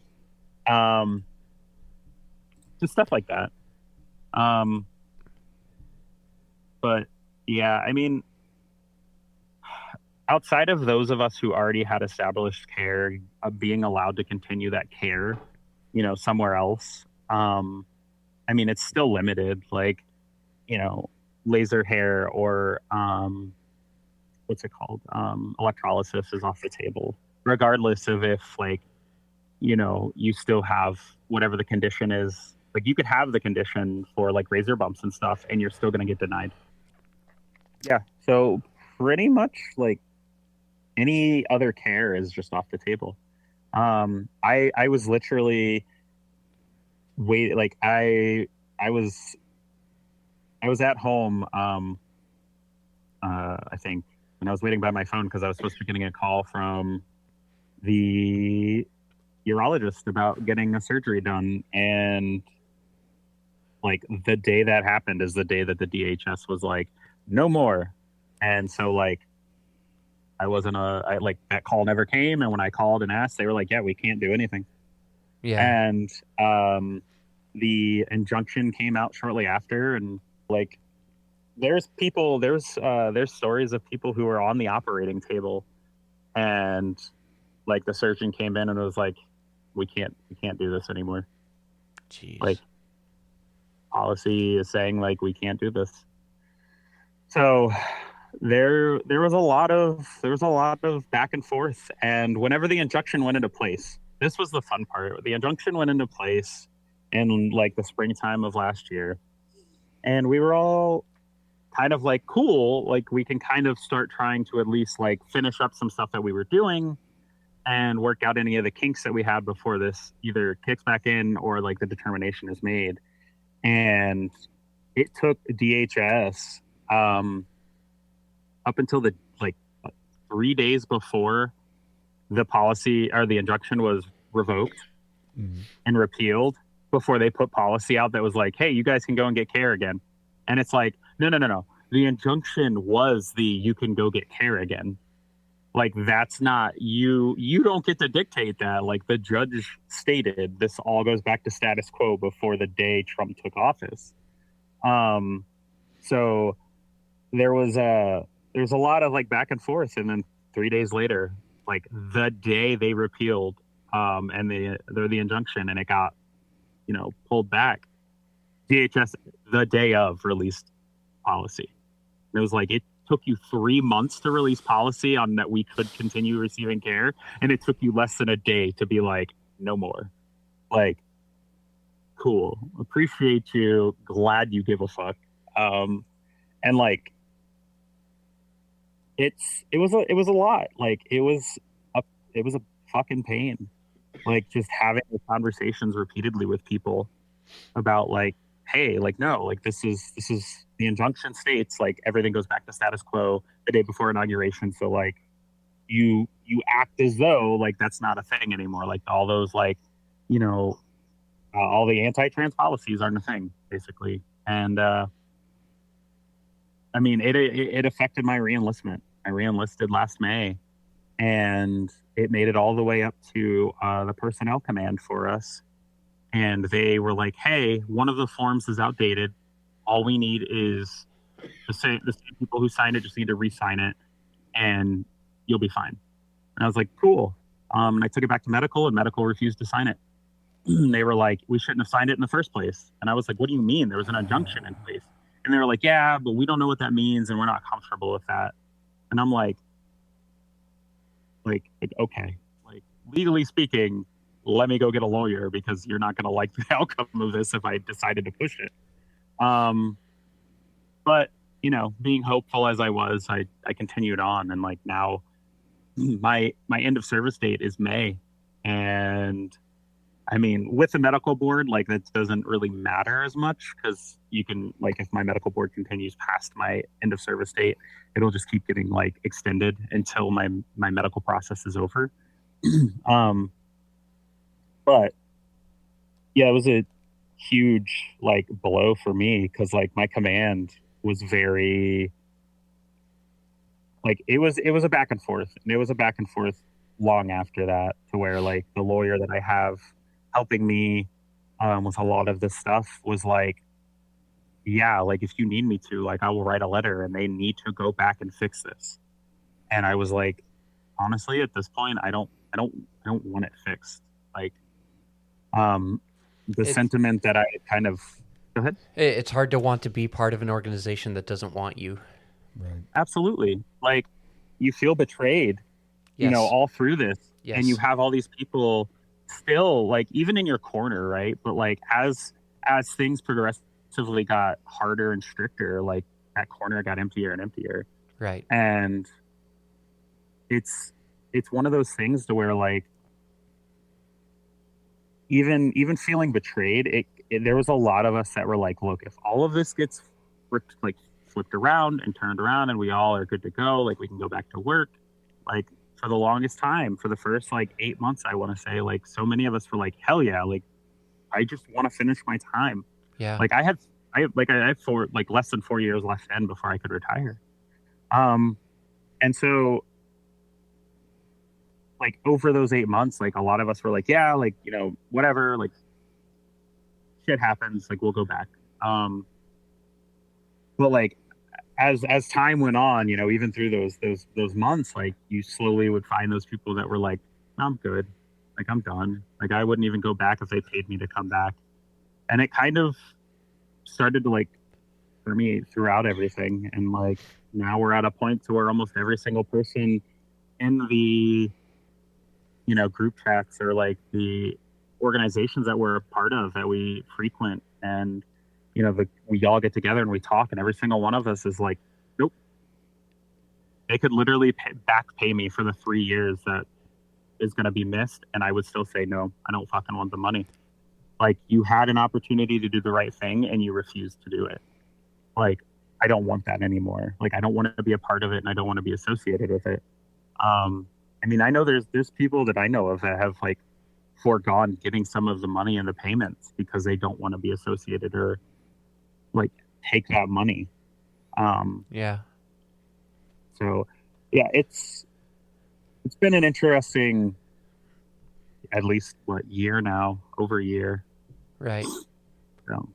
just stuff like that. But yeah, I mean, outside of those of us who already had established care, being allowed to continue that care, somewhere else. I mean, it's still limited, like, laser hair or, what's it called? Electrolysis is off the table, regardless of if like, you still have whatever the condition is. Like you could have the condition for like razor bumps and stuff and you're still going to get denied. Yeah. So pretty much like any other care is just off the table. I was literally like I was at home, I think, and I was waiting by my phone because I was supposed to be getting a call from the urologist about getting a surgery done. And like the day that happened is the day that the DHS was like, no more. And so like, like that call never came. And when I called and asked, they were like, yeah, we can't do anything. Yeah. And the injunction came out shortly after. And like, there's stories of people who were on the operating table and like the surgeon came in and was like, we can't do this anymore. Jeez. Like policy is saying like, we can't do this. So there was a lot of back and forth. And whenever the injunction went into place, this was the fun part. The injunction went into place in like the springtime of last year. And we were all kind of like, cool, like we can kind of start trying to at least like finish up some stuff that we were doing and work out any of the kinks that we had before this either kicks back in or like the determination is made. And it took DHS up until the like 3 days before the policy or the injunction was revoked and repealed before they put policy out that was like, hey, you guys can go and get care again. And it's like, no. The injunction was you can go get care again. Like, that's not, you don't get to dictate that. Like, the judge stated this all goes back to status quo before the day Trump took office. So there was a lot of like back and forth. And then 3 days later, like the day they repealed and the injunction and it got, pulled back, DHS the day of released policy. And it was like, it took you 3 months to release policy on that we could continue receiving care. And it took you less than a day to be like, no more. Like, cool. Appreciate you. Glad you give a fuck. And like, it was a lot. Like, it was a fucking pain. Like, just having the conversations repeatedly with people about like, hey, like, no, like this is the injunction states like everything goes back to status quo the day before inauguration. So like you act as though like that's not a thing anymore. Like all those like, all the anti-trans policies aren't a thing basically. And I mean, it affected my reenlistment. I reenlisted last May and it made it all the way up to the personnel command for us. And they were like, hey, one of the forms is outdated. All we need is the same people who signed it just need to re-sign it and you'll be fine. And I was like, cool. And I took it back to medical and medical refused to sign it. They were like, we shouldn't have signed it in the first place. And I was like, what do you mean? There was an injunction in place. And they were like, yeah, but we don't know what that means and we're not comfortable with that. And I'm like, like okay, like legally speaking, let me go get a lawyer because you're not going to like the outcome of this if I decided to push it. Um, but being hopeful as I was, I continued on, and like now, my end of service date is May, and I mean, with the medical board, like that doesn't really matter as much because you can, like, if my medical board continues past my end of service date, it'll just keep getting like extended until my medical process is over. um, but yeah, it was a huge like blow for me because like my command was very like it was a back and forth, and it was a back and forth long after that to where like the lawyer that I have helping me with a lot of this stuff was like, yeah, like if you need me to, like I will write a letter and they need to go back and fix this. And I was like, honestly, at this point, I don't want it fixed. Like, um, the It's sentiment that I kind of go ahead. it's hard to want to be part of an organization that doesn't want you. Right. Absolutely. Like you feel betrayed, Yes. all through this. And you Yes. have all these people still like even in your corner, right? But like as things progressively got harder and stricter, like that corner got emptier and emptier. Right. And it's it's one of those things to where like even feeling betrayed, there was a lot of us that were like, look, if all of this gets flipped around and turned around and we all are good to go, like we can go back to work. Like for the longest time, for the first like 8 months, I want to say, like so many of us were like, hell yeah, like I just want to finish my time. Yeah. Like I had four like less than 4 years left in before I could retire. Um, and so like over those 8 months, like a lot of us were like, yeah, like whatever, like shit happens, like we'll go back. But like as time went on, even through those months, like you slowly would find those people that were like, I'm good, like I'm done, like I wouldn't even go back if they paid me to come back, and it kind of started to like permeate throughout everything, and like now we're at a point to where almost every single person in the group chats or like the organizations that we're a part of that we frequent and we all get together and we talk, and every single one of us is like, nope, they could literally back pay me for the 3 years that is going to be missed, and I would still say no, I don't fucking want the money. Like you had an opportunity to do the right thing and you refused to do it. Like I don't want that anymore. Like I don't want to be a part of it and I don't want to be associated with it. I mean, I know there's people that I know of that have like foregone getting some of the money and the payments because they don't want to be associated or like take that money. Yeah. So yeah, it's been an interesting, at least what year now, over a year. Right. So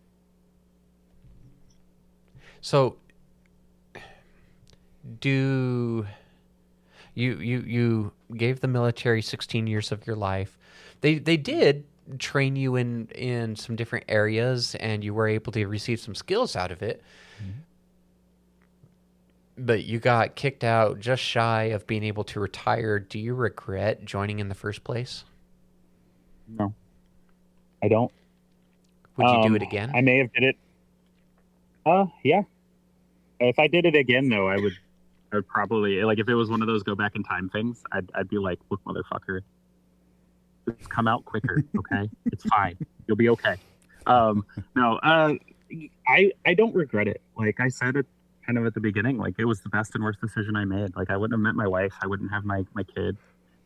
So do you gave the military 16 years of your life. They did train you in some different areas and you were able to receive some skills out of it. Mm-hmm. But you got kicked out just shy of being able to retire. Do you regret joining in the first place? no, I don't. Would you do it again? I may have did it. Yeah. If I did it again, though, I would probably like if it was one of those go back in time things. I'd be like, look, motherfucker, just come out quicker, okay? It's fine. You'll be okay. No, I don't regret it. Like I said it kind of at the beginning, like it was the best and worst decision I made. Like I wouldn't have met my wife, I wouldn't have my kid,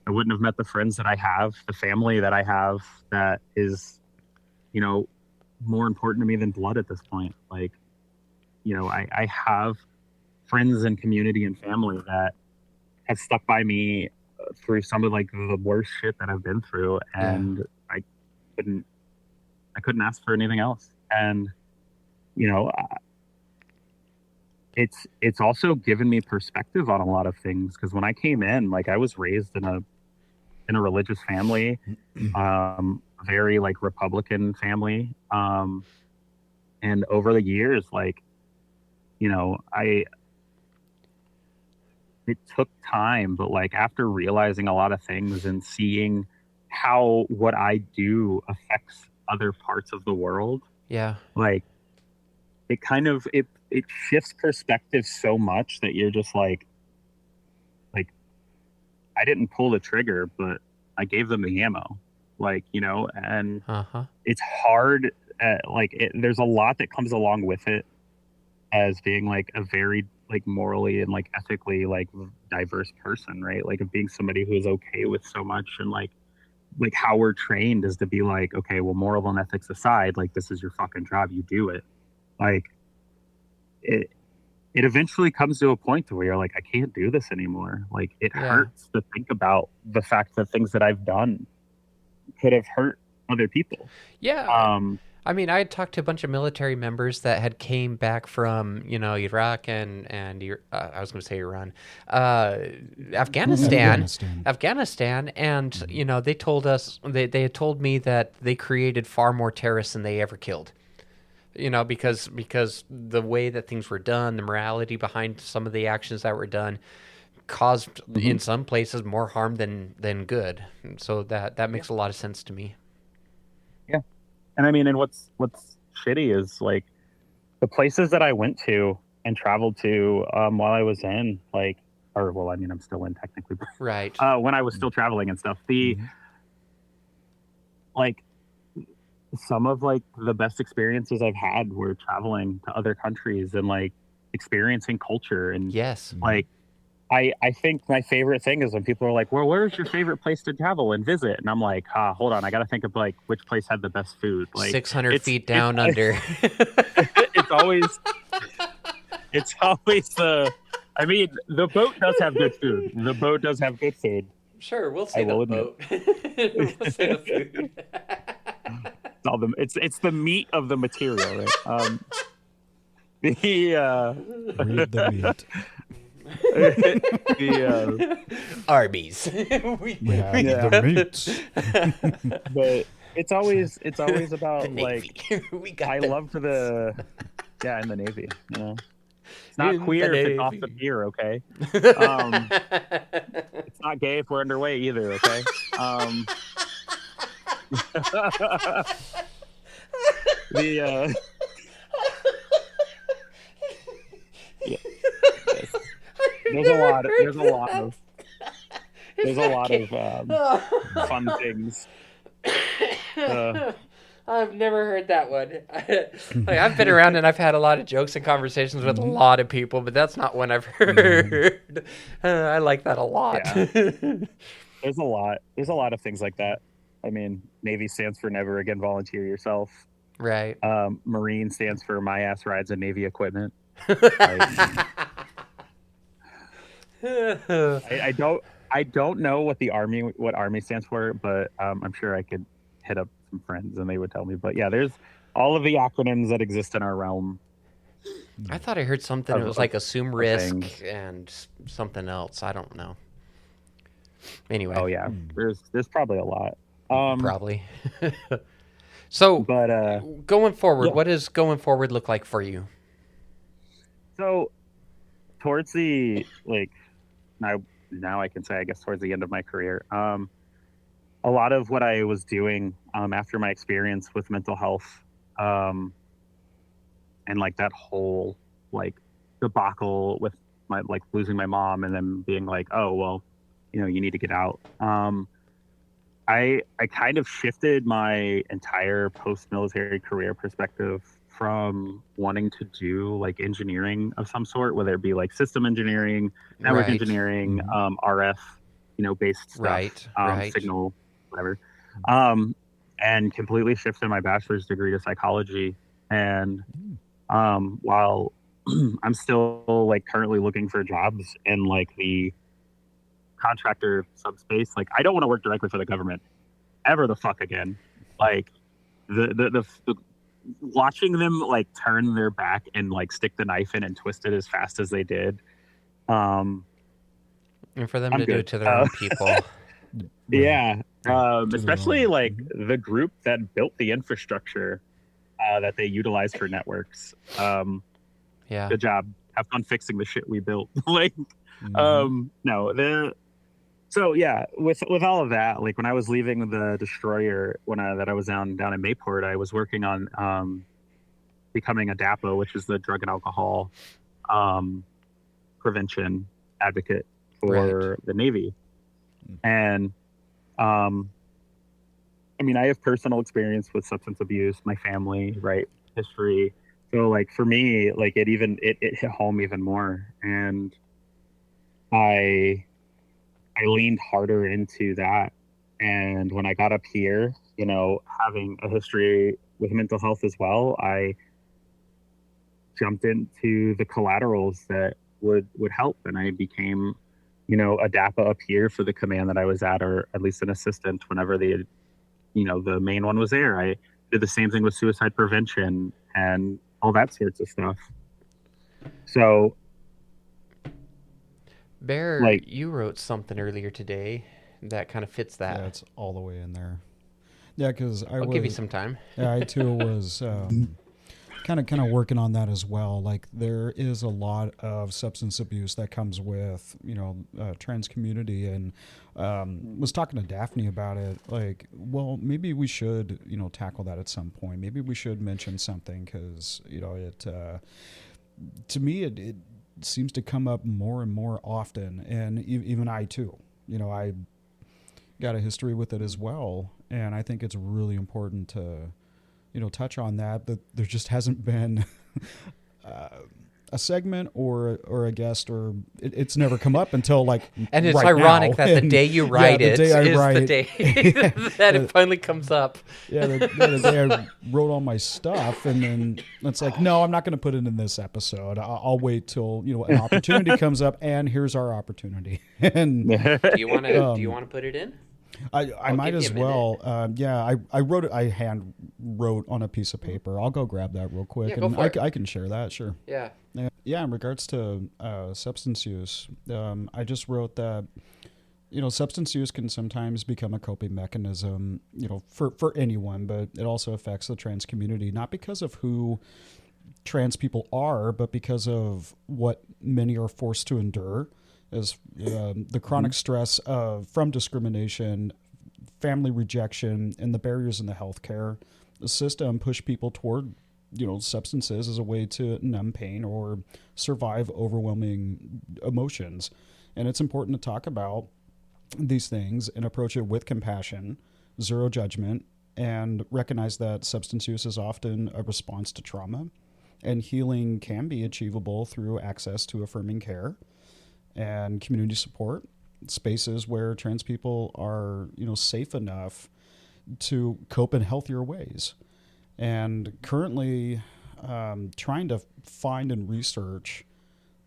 I wouldn't have met the friends that I have, the family that I have that is, more important to me than blood at this point. Like, I have friends and community and family that have stuck by me through some of like the worst shit that I've been through, and couldn't I couldn't ask for anything else. And you know, it's also given me perspective on a lot of things because when I came in, like I was raised in a religious family, very like Republican family, and over the years, like I it took time, but like after realizing a lot of things and seeing how what I do affects other parts of the world, Yeah. like it kind of it shifts perspective so much that you're just like I didn't pull the trigger, but I gave them the ammo, like, you know, and Uh-huh. it's hard. There's a lot that comes along with it as being like a very like morally and like ethically like diverse person, right? Like of being somebody who is okay with so much and like how we're trained is to be like, okay, well, moral and ethics aside, like this is your fucking job, you do it. Like it it eventually comes to a point where you're like, I can't do this anymore. Like it Yeah. hurts to think about the fact that things that I've done could have hurt other people. Yeah. I mean, I had talked to a bunch of military members that had came back from, you know, Iraq and I was going to say Iran, Afghanistan, and you know, they told us they had told me that they created far more terrorists than they ever killed. You know, because the way that things were done, the morality behind some of the actions that were done, caused in some places more harm than good. So that makes a lot of sense to me. Yeah. And I mean, and what's shitty is like the places that I went to and traveled to while I was in like, or well, I mean, I'm still in technically, but, Right. when I was still traveling and stuff, the like some of like the best experiences I've had were traveling to other countries and like experiencing culture and Yes. like I think my favorite thing is when people are like, well, where's your favorite place to travel and visit? And I'm like, hold on, I got to think of like which place had the best food. Like 600 feet down under. It's always the. I mean, the boat does have good food. The boat does have good food. Sure, we'll say the boat. We'll say the food. It's the meat of the material, right? Read the meat. Arby's. The meats. But it's always about like we got I love in the Navy. You know, it's not queer if it's off the pier, okay? It's not gay if we're underway either, okay? Yeah. There's a lot of fun things. I've never heard that one. I've been around and I've had a lot of jokes and conversations with a lot of people, but that's not one I've heard. I like that a lot. Yeah. There's a lot of things like that. I mean, Navy stands for Never Again Volunteer Yourself. Right. Marine stands for My Ass Rides and Navy Equipment. I don't know what Army stands for, but I'm sure I could hit up some friends and they would tell me. But yeah, there's all of the acronyms that exist in our realm. I thought I heard something. It was like assume risk and something else. I don't know. Anyway. Oh yeah, there's probably a lot. Probably. So, but going forward, what does going forward look like for you? So, towards the now I can say, I guess, towards the end of my career, a lot of what I was doing after my experience with mental health, and like that whole like debacle with my like losing my mom and then being like, oh well, you know, you need to get out. I kind of shifted my entire post-military career perspective from wanting to do like engineering of some sort, whether it be like system engineering, network engineering, RF, you know, based stuff, signal, whatever, and completely shifted my bachelor's degree to psychology. And while I'm still like currently looking for jobs in like the contractor subspace, like I don't want to work directly for the government ever the fuck again. Like the watching them like turn their back and like stick the knife in and twist it as fast as they did, and for them to do it to their own people. Especially like the group that built the infrastructure that they utilized for networks. Good job, have fun fixing the shit we built. Like No, so yeah, with all of that, like when I was leaving the destroyer, that I was down in Mayport, I was working on becoming a DAPO, which is the drug and alcohol um, prevention advocate for the Navy. And I mean, I have personal experience with substance abuse, my family, right, history. So like for me, like it hit home even more, and I leaned harder into that. And when I got up here, having a history with mental health as well, I jumped into the collaterals that would help, and I became, a DAPA up here for the command that I was at, or at least an assistant whenever the main one was there. I did the same thing with suicide prevention and all that sorts of stuff. So, Bear, you wrote something earlier today that kind of fits that. Yeah, it's all the way in there. Yeah, because I'll give you some time. Yeah, I too was kind of working on that as well. Like there is a lot of substance abuse that comes with trans community, and was talking to Daphne about it. Like, well, maybe we should tackle that at some point. Maybe we should mention something because it to me it seems to come up more and more often, and even I too. I got a history with it as well, and I think it's really important to touch on that. But there just hasn't been a segment or a guest, or it's never come up until like. And it's right ironic now. that the day you write the day the day that it finally comes up. Yeah, the day I wrote all my stuff, and then it's like, no, I'm not going to put it in this episode. I'll wait till an opportunity comes up, and here's our opportunity. And do you want to put it in? I might as well. I wrote it. I hand wrote on a piece of paper. I'll go grab that real quick, and I can share that. Sure. Yeah. Yeah. In regards to substance use, I just wrote that substance use can sometimes become a coping mechanism, for anyone, but it also affects the trans community, not because of who trans people are, but because of what many are forced to endure. As the chronic stress from discrimination, family rejection, and the barriers in the healthcare system push people toward, substances as a way to numb pain or survive overwhelming emotions. And it's important to talk about these things and approach it with compassion, zero judgment, and recognize that substance use is often a response to trauma, and healing can be achievable through access to affirming care and community support, spaces where trans people are, safe enough to cope in healthier ways. And currently trying to find and research,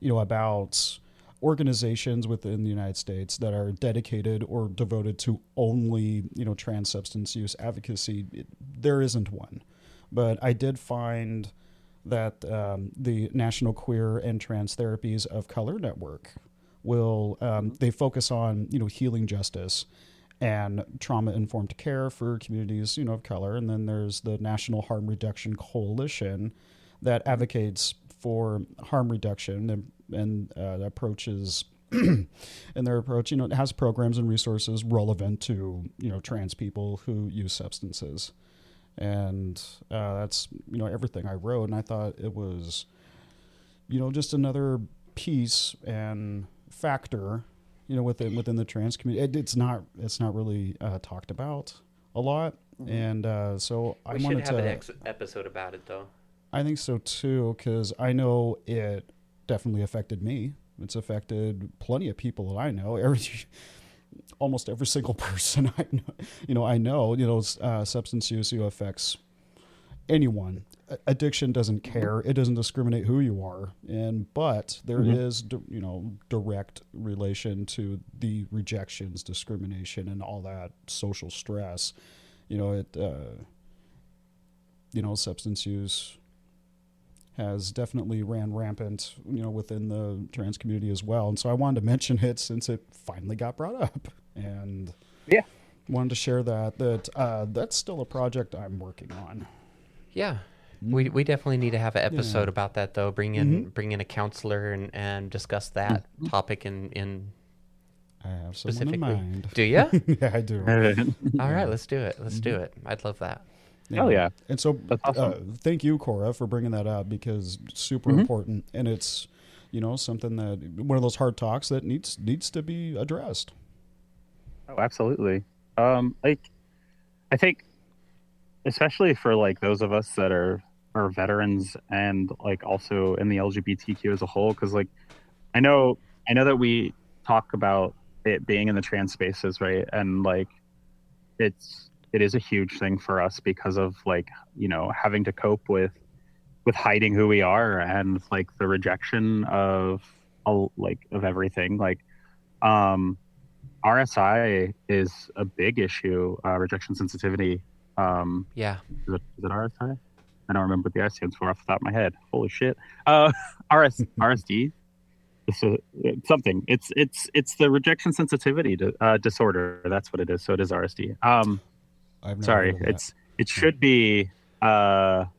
about organizations within the United States that are dedicated or devoted to only, trans substance use advocacy. There isn't one. But I did find that the National Queer and Trans Therapies of Color Network they focus on healing justice and trauma-informed care for communities of color. And then there's the National Harm Reduction Coalition that advocates for harm reduction and approaches and their approach it has programs and resources relevant to trans people who use substances. And that's everything I wrote, and I thought it was just another piece and factor within the trans community. It's not really talked about a lot, and so I wanted to have an episode about it, though. I think so too, because I know it definitely affected me. It's affected plenty of people that I know. Almost every single person I know. Substance use affects anyone. Addiction doesn't care. It doesn't discriminate who you are. But there is, direct relation to the rejections, discrimination, and all that social stress. Substance use has definitely ran rampant, within the trans community as well. And so I wanted to mention it since it finally got brought up, and wanted to share that that's still a project I'm working on. Yeah. We definitely need to have an episode about that, though. Bring in a counselor and discuss that topic in I have someone specifically. in mind. Do you? Yeah, I do. All right, let's do it. Let's do it. I'd love that. Oh yeah. And so, That's awesome. thank you, Corra, for bringing that up, because super important, and it's something that one of those hard talks that needs to be addressed. Oh, absolutely. Like, I think, especially for like those of us that are veterans and like also in the LGBTQ as a whole, because like I know that we talk about it being in the trans spaces, right? And like it is a huge thing for us because of like having to cope with hiding who we are and like the rejection of everything. Like RSI is a big issue, rejection sensitivity. Yeah. Is it RSI? I don't remember what the I stands for off the top of my head. Holy shit. RSD. It's something. It's the rejection sensitivity disorder. That's what it is. So it is RSD. Sorry. It should be. The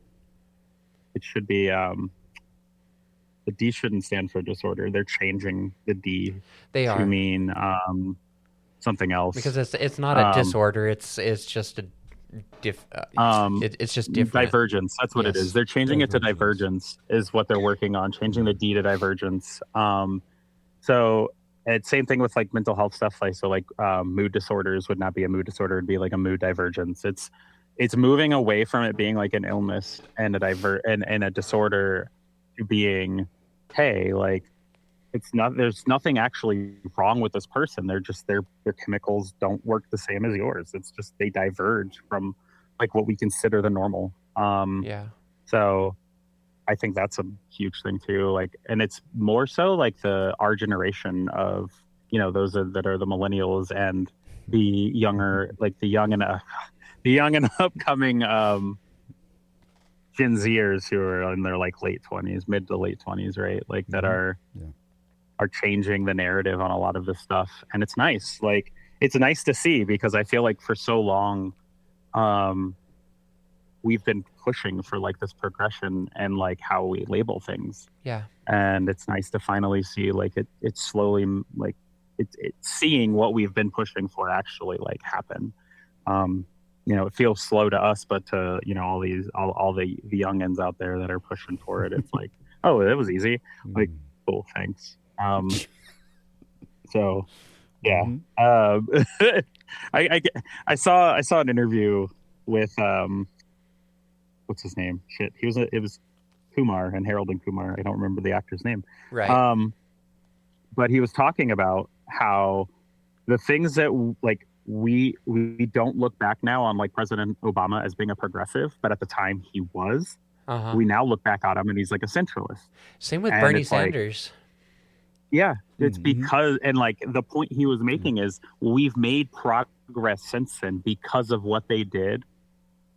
D shouldn't stand for disorder. They're changing the D to mean something else, because it's not a disorder. It's just a it's just different. Divergence. That's what it is. They're changing it to divergence is what they're working on, changing the D to divergence. So it's same thing with like mental health stuff. Like, so like mood disorders would not be a mood disorder. It'd be like a mood divergence. It's moving away from it being like an illness and a disorder to being, hey, like there's nothing actually wrong with this person. They're just their chemicals don't work the same as yours. It's just they diverge from like what we consider the normal. So I think that's a huge thing too. Like, and it's more so like our generation of those that are the millennials and the younger, like the young and upcoming Gen Zers who are in their like late 20s, mid to late 20s, right? Like that are changing the narrative on a lot of this stuff. And it's nice. Like, it's nice to see, because I feel like for so long, we've been pushing for like this progression and like how we label things. Yeah. And it's nice to finally see like it's slowly like it's seeing what we've been pushing for actually like happen. It feels slow to us, but to all the youngins out there that are pushing for it, it's like, oh, that was easy. Like, cool, thanks. So yeah. I saw an interview with what's his name? Shit, it was Kumar and Harold and Kumar. I don't remember the actor's name. Right. But he was talking about how the things that like we don't look back now on like President Obama as being a progressive, but at the time he was. We now look back at him and he's like a centralist. Same with Bernie Sanders. It's because, and like the point he was making is we've made progress since then because of what they did.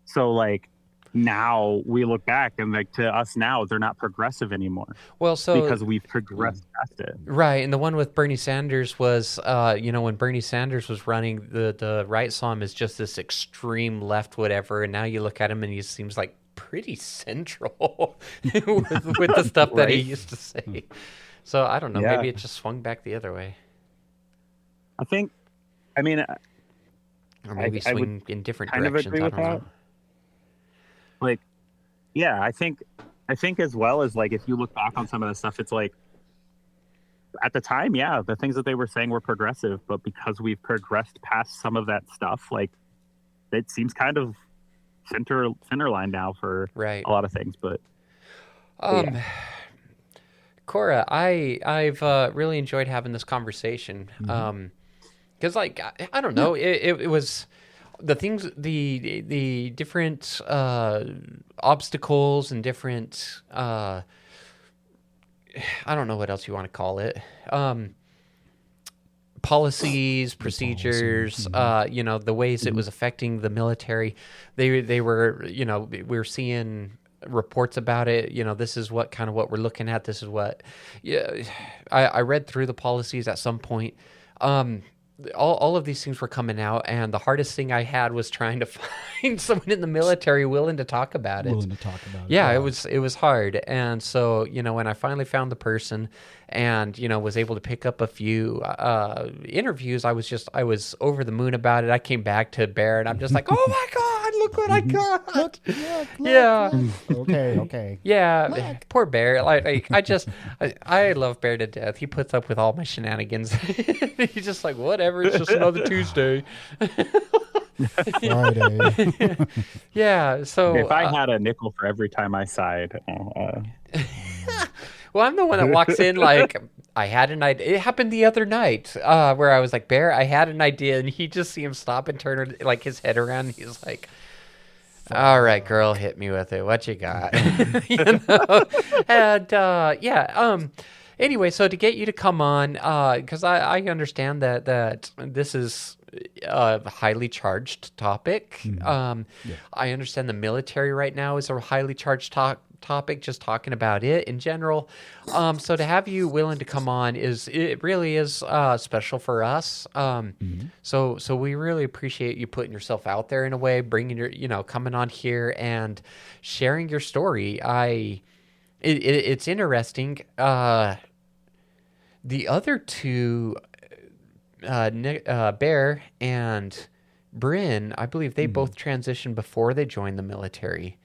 So like now we look back and like to us now they're not progressive anymore. Well, so because we've progressed past it. Right, and the one with Bernie Sanders was, when Bernie Sanders was running, the right saw him as just this extreme left, whatever, and now you look at him and he seems like pretty central with the stuff that he used to say. So I don't know. Maybe it just swung back the other way. Or maybe swing in different directions. Agree with that. Like, yeah, I think as well as like if you look back on some of the stuff, it's like at the time, the things that they were saying were progressive, but because we've progressed past some of that stuff, like it seems kind of center line now for a lot of things. But Corra, I've really enjoyed having this conversation. Because like I don't know, it was the things, the different obstacles and different I don't know what else you want to call it, policies, procedures, the ways it was affecting the military. They were, we were seeing reports about it. This is what we're looking at. This is what, I read through the policies at some point. all of these things were coming out, and the hardest thing I had was trying to find someone in the military willing to talk about it. Yeah, it was hard. And so, when I finally found the person and, was able to pick up a few interviews, I was over the moon about it. I came back to Bear and I'm just like, oh my God, look what I got. Look, yeah. Okay. Yeah. Poor Bear. I love Bear to death. He puts up with all my shenanigans. He's just like, whatever, it's just another Tuesday. Friday. Yeah, so if I had a nickel for every time I sighed. Well, I'm the one that walks in like, I had an idea. It happened the other night where I was like, Bear, I had an idea, and he just see him stop and turn like his head around. And he's like, all right, girl, hit me with it. What you got? And anyway, so to get you to come on, because I understand that this is a highly charged topic. I understand the military right now is a highly charged topic, just talking about it in general. So to have you willing to come on it really is special for us. So we really appreciate you putting yourself out there in a way, bringing your, coming on here and sharing your story. It's interesting. The other two, Bear and Bryn, I believe they both transitioned before they joined the military,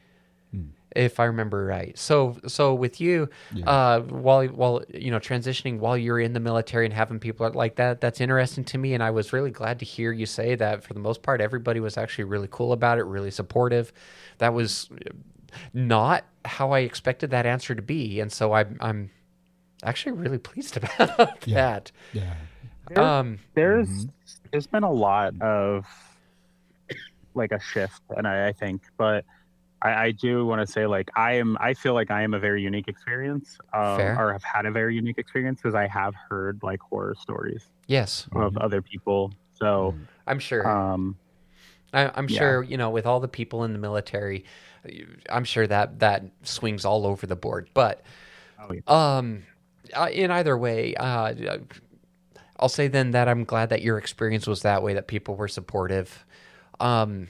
if I remember right. So with you, while transitioning while you're in the military and having people like that, that's interesting to me. And I was really glad to hear you say that for the most part, everybody was actually really cool about it, really supportive. That was not how I expected that answer to be, and so I'm actually really pleased about that. Yeah. There's been a lot of like a shift, and I think, but I do want to say like I feel like I am a very unique experience, or have had a very unique experience because I have heard like horror stories. Yes. Of other people. So I'm sure. I'm sure, with all the people in the military, I'm sure that swings all over the board. But in either way, I'll say then that I'm glad that your experience was that way, that people were supportive. I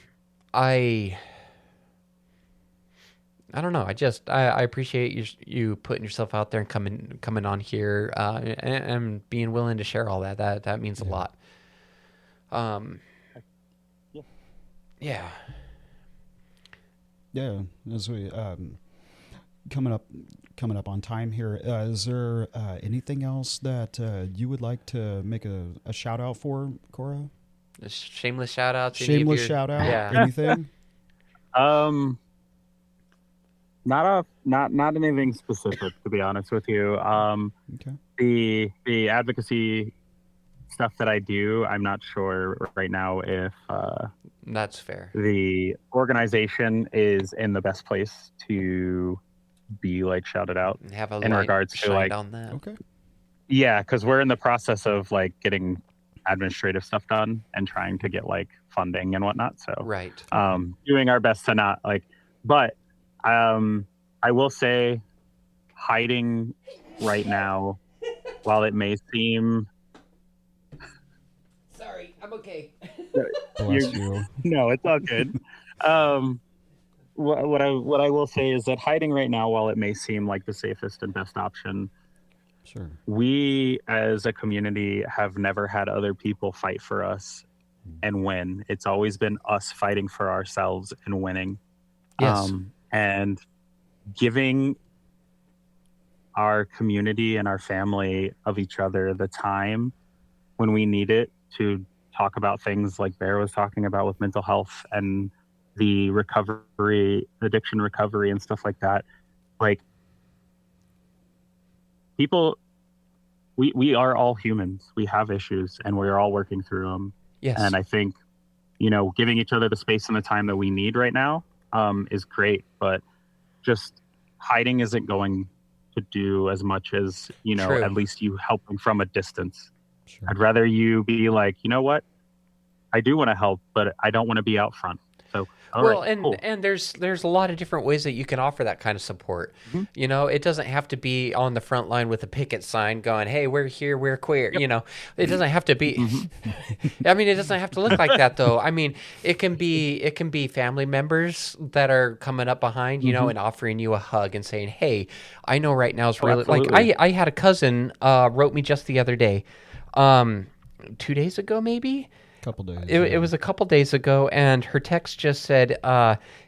don't know. I appreciate you putting yourself out there and coming on here and being willing to share all that. That means a lot. Yeah. As we coming up on time here, is there anything else that you would like to make a shout out for, Corra? Shameless shout outs. Shout out. Yeah. Anything? Not anything specific, to be honest with you. Okay. The advocacy stuff that I do, I'm not sure right now if that's fair. The organization is in the best place to be like shouted out and have a in regards to like on that. Okay. Yeah, because we're in the process of like getting administrative stuff done and trying to get like funding and whatnot. So doing our best to not like, but I will say hiding right now, while it may seem. Sorry, I'm okay. Bless you. No, it's all good. What I will say is that hiding right now, while it may seem like the safest and best option, sure, we as a community have never had other people fight for us and win. It's always been us fighting for ourselves and winning. Yes. And giving our community and our family of each other the time when we need it to talk about things like Bear was talking about with mental health and the recovery, addiction recovery and stuff like that. Like people, we are all humans. We have issues and we're all working through them. Yes. And I think, giving each other the space and the time that we need right now is great, but just hiding isn't going to do as much as, True. At least you helping from a distance. Sure. I'd rather you be like, you know what? I do want to help, but I don't want to be out front. So, cool. And there's a lot of different ways that you can offer that kind of support. Mm-hmm. You know, it doesn't have to be on the front line with a picket sign going, "Hey, we're here, we're queer." Yep. You know, it doesn't have to be. Mm-hmm. I mean, it doesn't have to look like that, though. I mean, it can be family members that are coming up behind, you know, and offering you a hug and saying, "Hey, I know right now is really like I had a cousin wrote me just the other day, 2 days ago, maybe." Couple days. It was a couple days ago, and her text just said,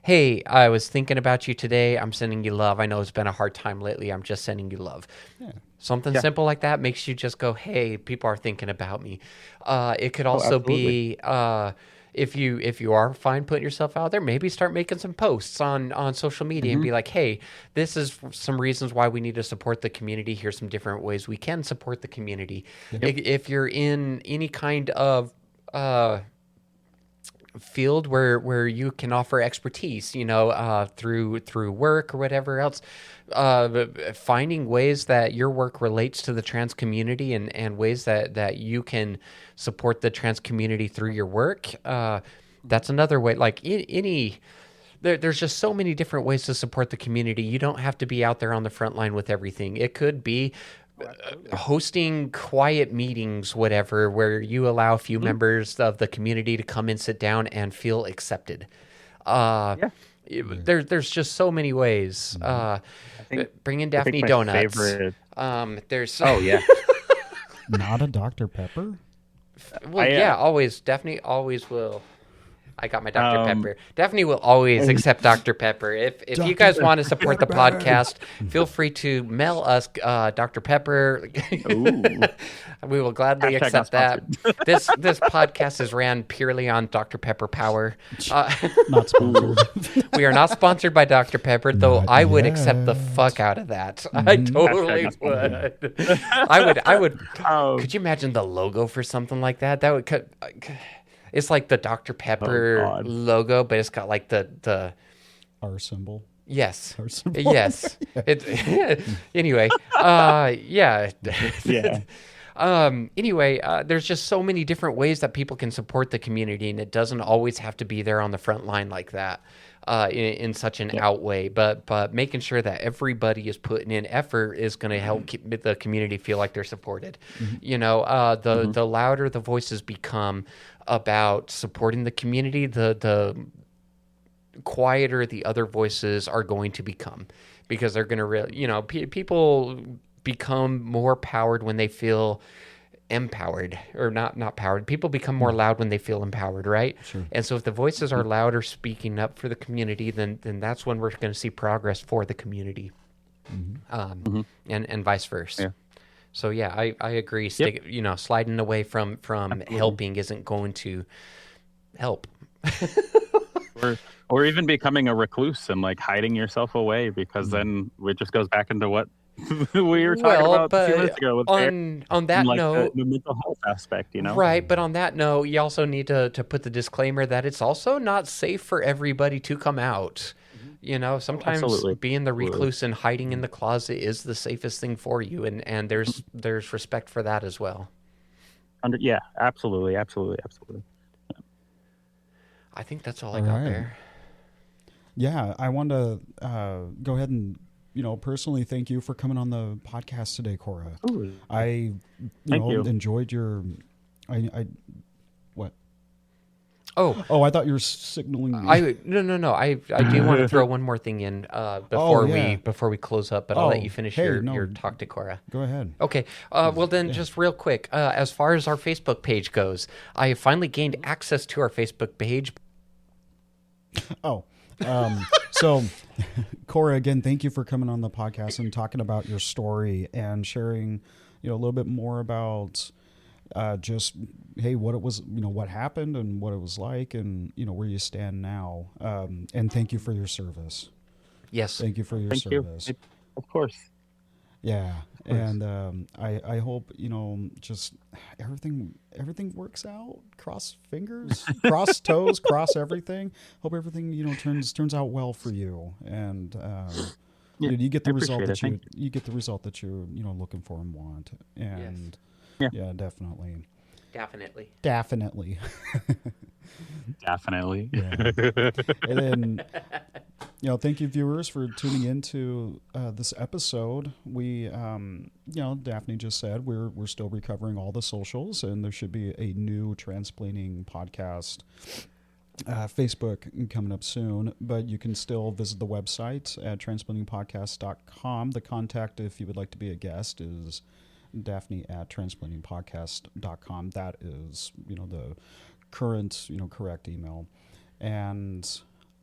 "Hey, I was thinking about you today. I'm sending you love. I know it's been a hard time lately. I'm just sending you love." Yeah. Something simple like that makes you just go, "Hey, people are thinking about me." It could also be if you are fine putting yourself out there, maybe start making some posts on social media and be like, "Hey, this is some reasons why we need to support the community. Here's some different ways we can support the community." Yep. If you're in any kind of field where you can offer expertise, you know, through work or whatever else, finding ways that your work relates to the trans community and ways that you can support the trans community through your work. That's another way. Like there's just so many different ways to support the community. You don't have to be out there on the front line with everything. It could be hosting quiet meetings, whatever, where you allow a few members of the community to come and sit down and feel accepted. There's just so many ways. Bring in Daphne Donuts. Favorite... There's not a Dr. Pepper. Well, always. Daphne always will. I got my Dr. Pepper. Daphne will always accept Dr. Pepper. If you guys want to support the podcast, feel free to mail us Dr. Pepper. We will gladly accept that. This podcast is ran purely on Dr. Pepper power. Not sponsored. We are not sponsored by Dr. Pepper, though I would accept the fuck out of that. I totally would. I would. Could you imagine the logo for something like that? That would It's like the Dr. Pepper logo, but it's got like the R symbol. Yes. R symbol. Yes. Anyway, yeah. Anyway, there's just so many different ways that people can support the community, and it doesn't always have to be there on the front line like that. In such an out way, but making sure that everybody is putting in effort is going to help keep the community feel like they're supported. You know, the louder the voices become about supporting the community, the quieter the other voices are going to become, because they're going to people become more powered when they feel empowered, or not powered. People become more loud when they feel empowered, right? Sure. And so if the voices are louder speaking up for the community, then that's when we're going to see progress for the community, and vice versa. Yeah. So yeah, I agree. Sliding away from helping isn't going to help. or even becoming a recluse and like hiding yourself away, because then it just goes back into what we were talking about a few minutes ago. On that note, the mental health aspect, you know? Right, but on that note, you also need to put the disclaimer that it's also not safe for everybody to come out. You know, sometimes being the recluse and hiding in the closet is the safest thing for you, and there's respect for that as well. Absolutely. Yeah. I think that's all I got there. Yeah, I want to go ahead and personally thank you for coming on the podcast today, Corra. Ooh, I enjoyed your what? Oh, I thought you were signaling me. No. I do want to throw one more thing in before we close up, but I'll let you finish your talk to Corra. Go ahead. Okay. Well, then, just real quick, as far as our Facebook page goes, I finally gained access to our Facebook page. So, Corra, again, thank you for coming on the podcast and talking about your story and sharing, a little bit more about just, hey, what it was, what happened and what it was like, and where you stand now. And thank you for your service. Yes. Thank you for your service. Of course. Yeah. And I hope, just everything works out. Cross fingers, cross toes, cross everything. Hope everything, turns out well for you. And you get the result that you're looking for and want. And yeah, definitely. Definitely. Definitely. Definitely. Yeah. And then, thank you, viewers, for tuning into this episode. We, Daphne just said we're still recovering all the socials, and there should be a new Transplaining podcast Facebook coming up soon, but you can still visit the website at transplaitingpodcast.com. The contact, if you would like to be a guest, is Daphne at transplaitingpodcast.com. That is, the current, correct email. And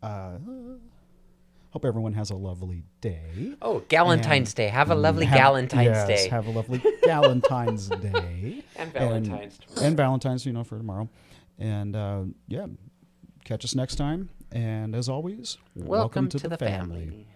hope everyone has a lovely day. Oh, Galentine's Day. Have a lovely Galentine's Day. Yes, have a lovely Galentine's Day. And Valentine's. And Valentine's, for tomorrow. And, catch us next time. And as always, welcome to the family.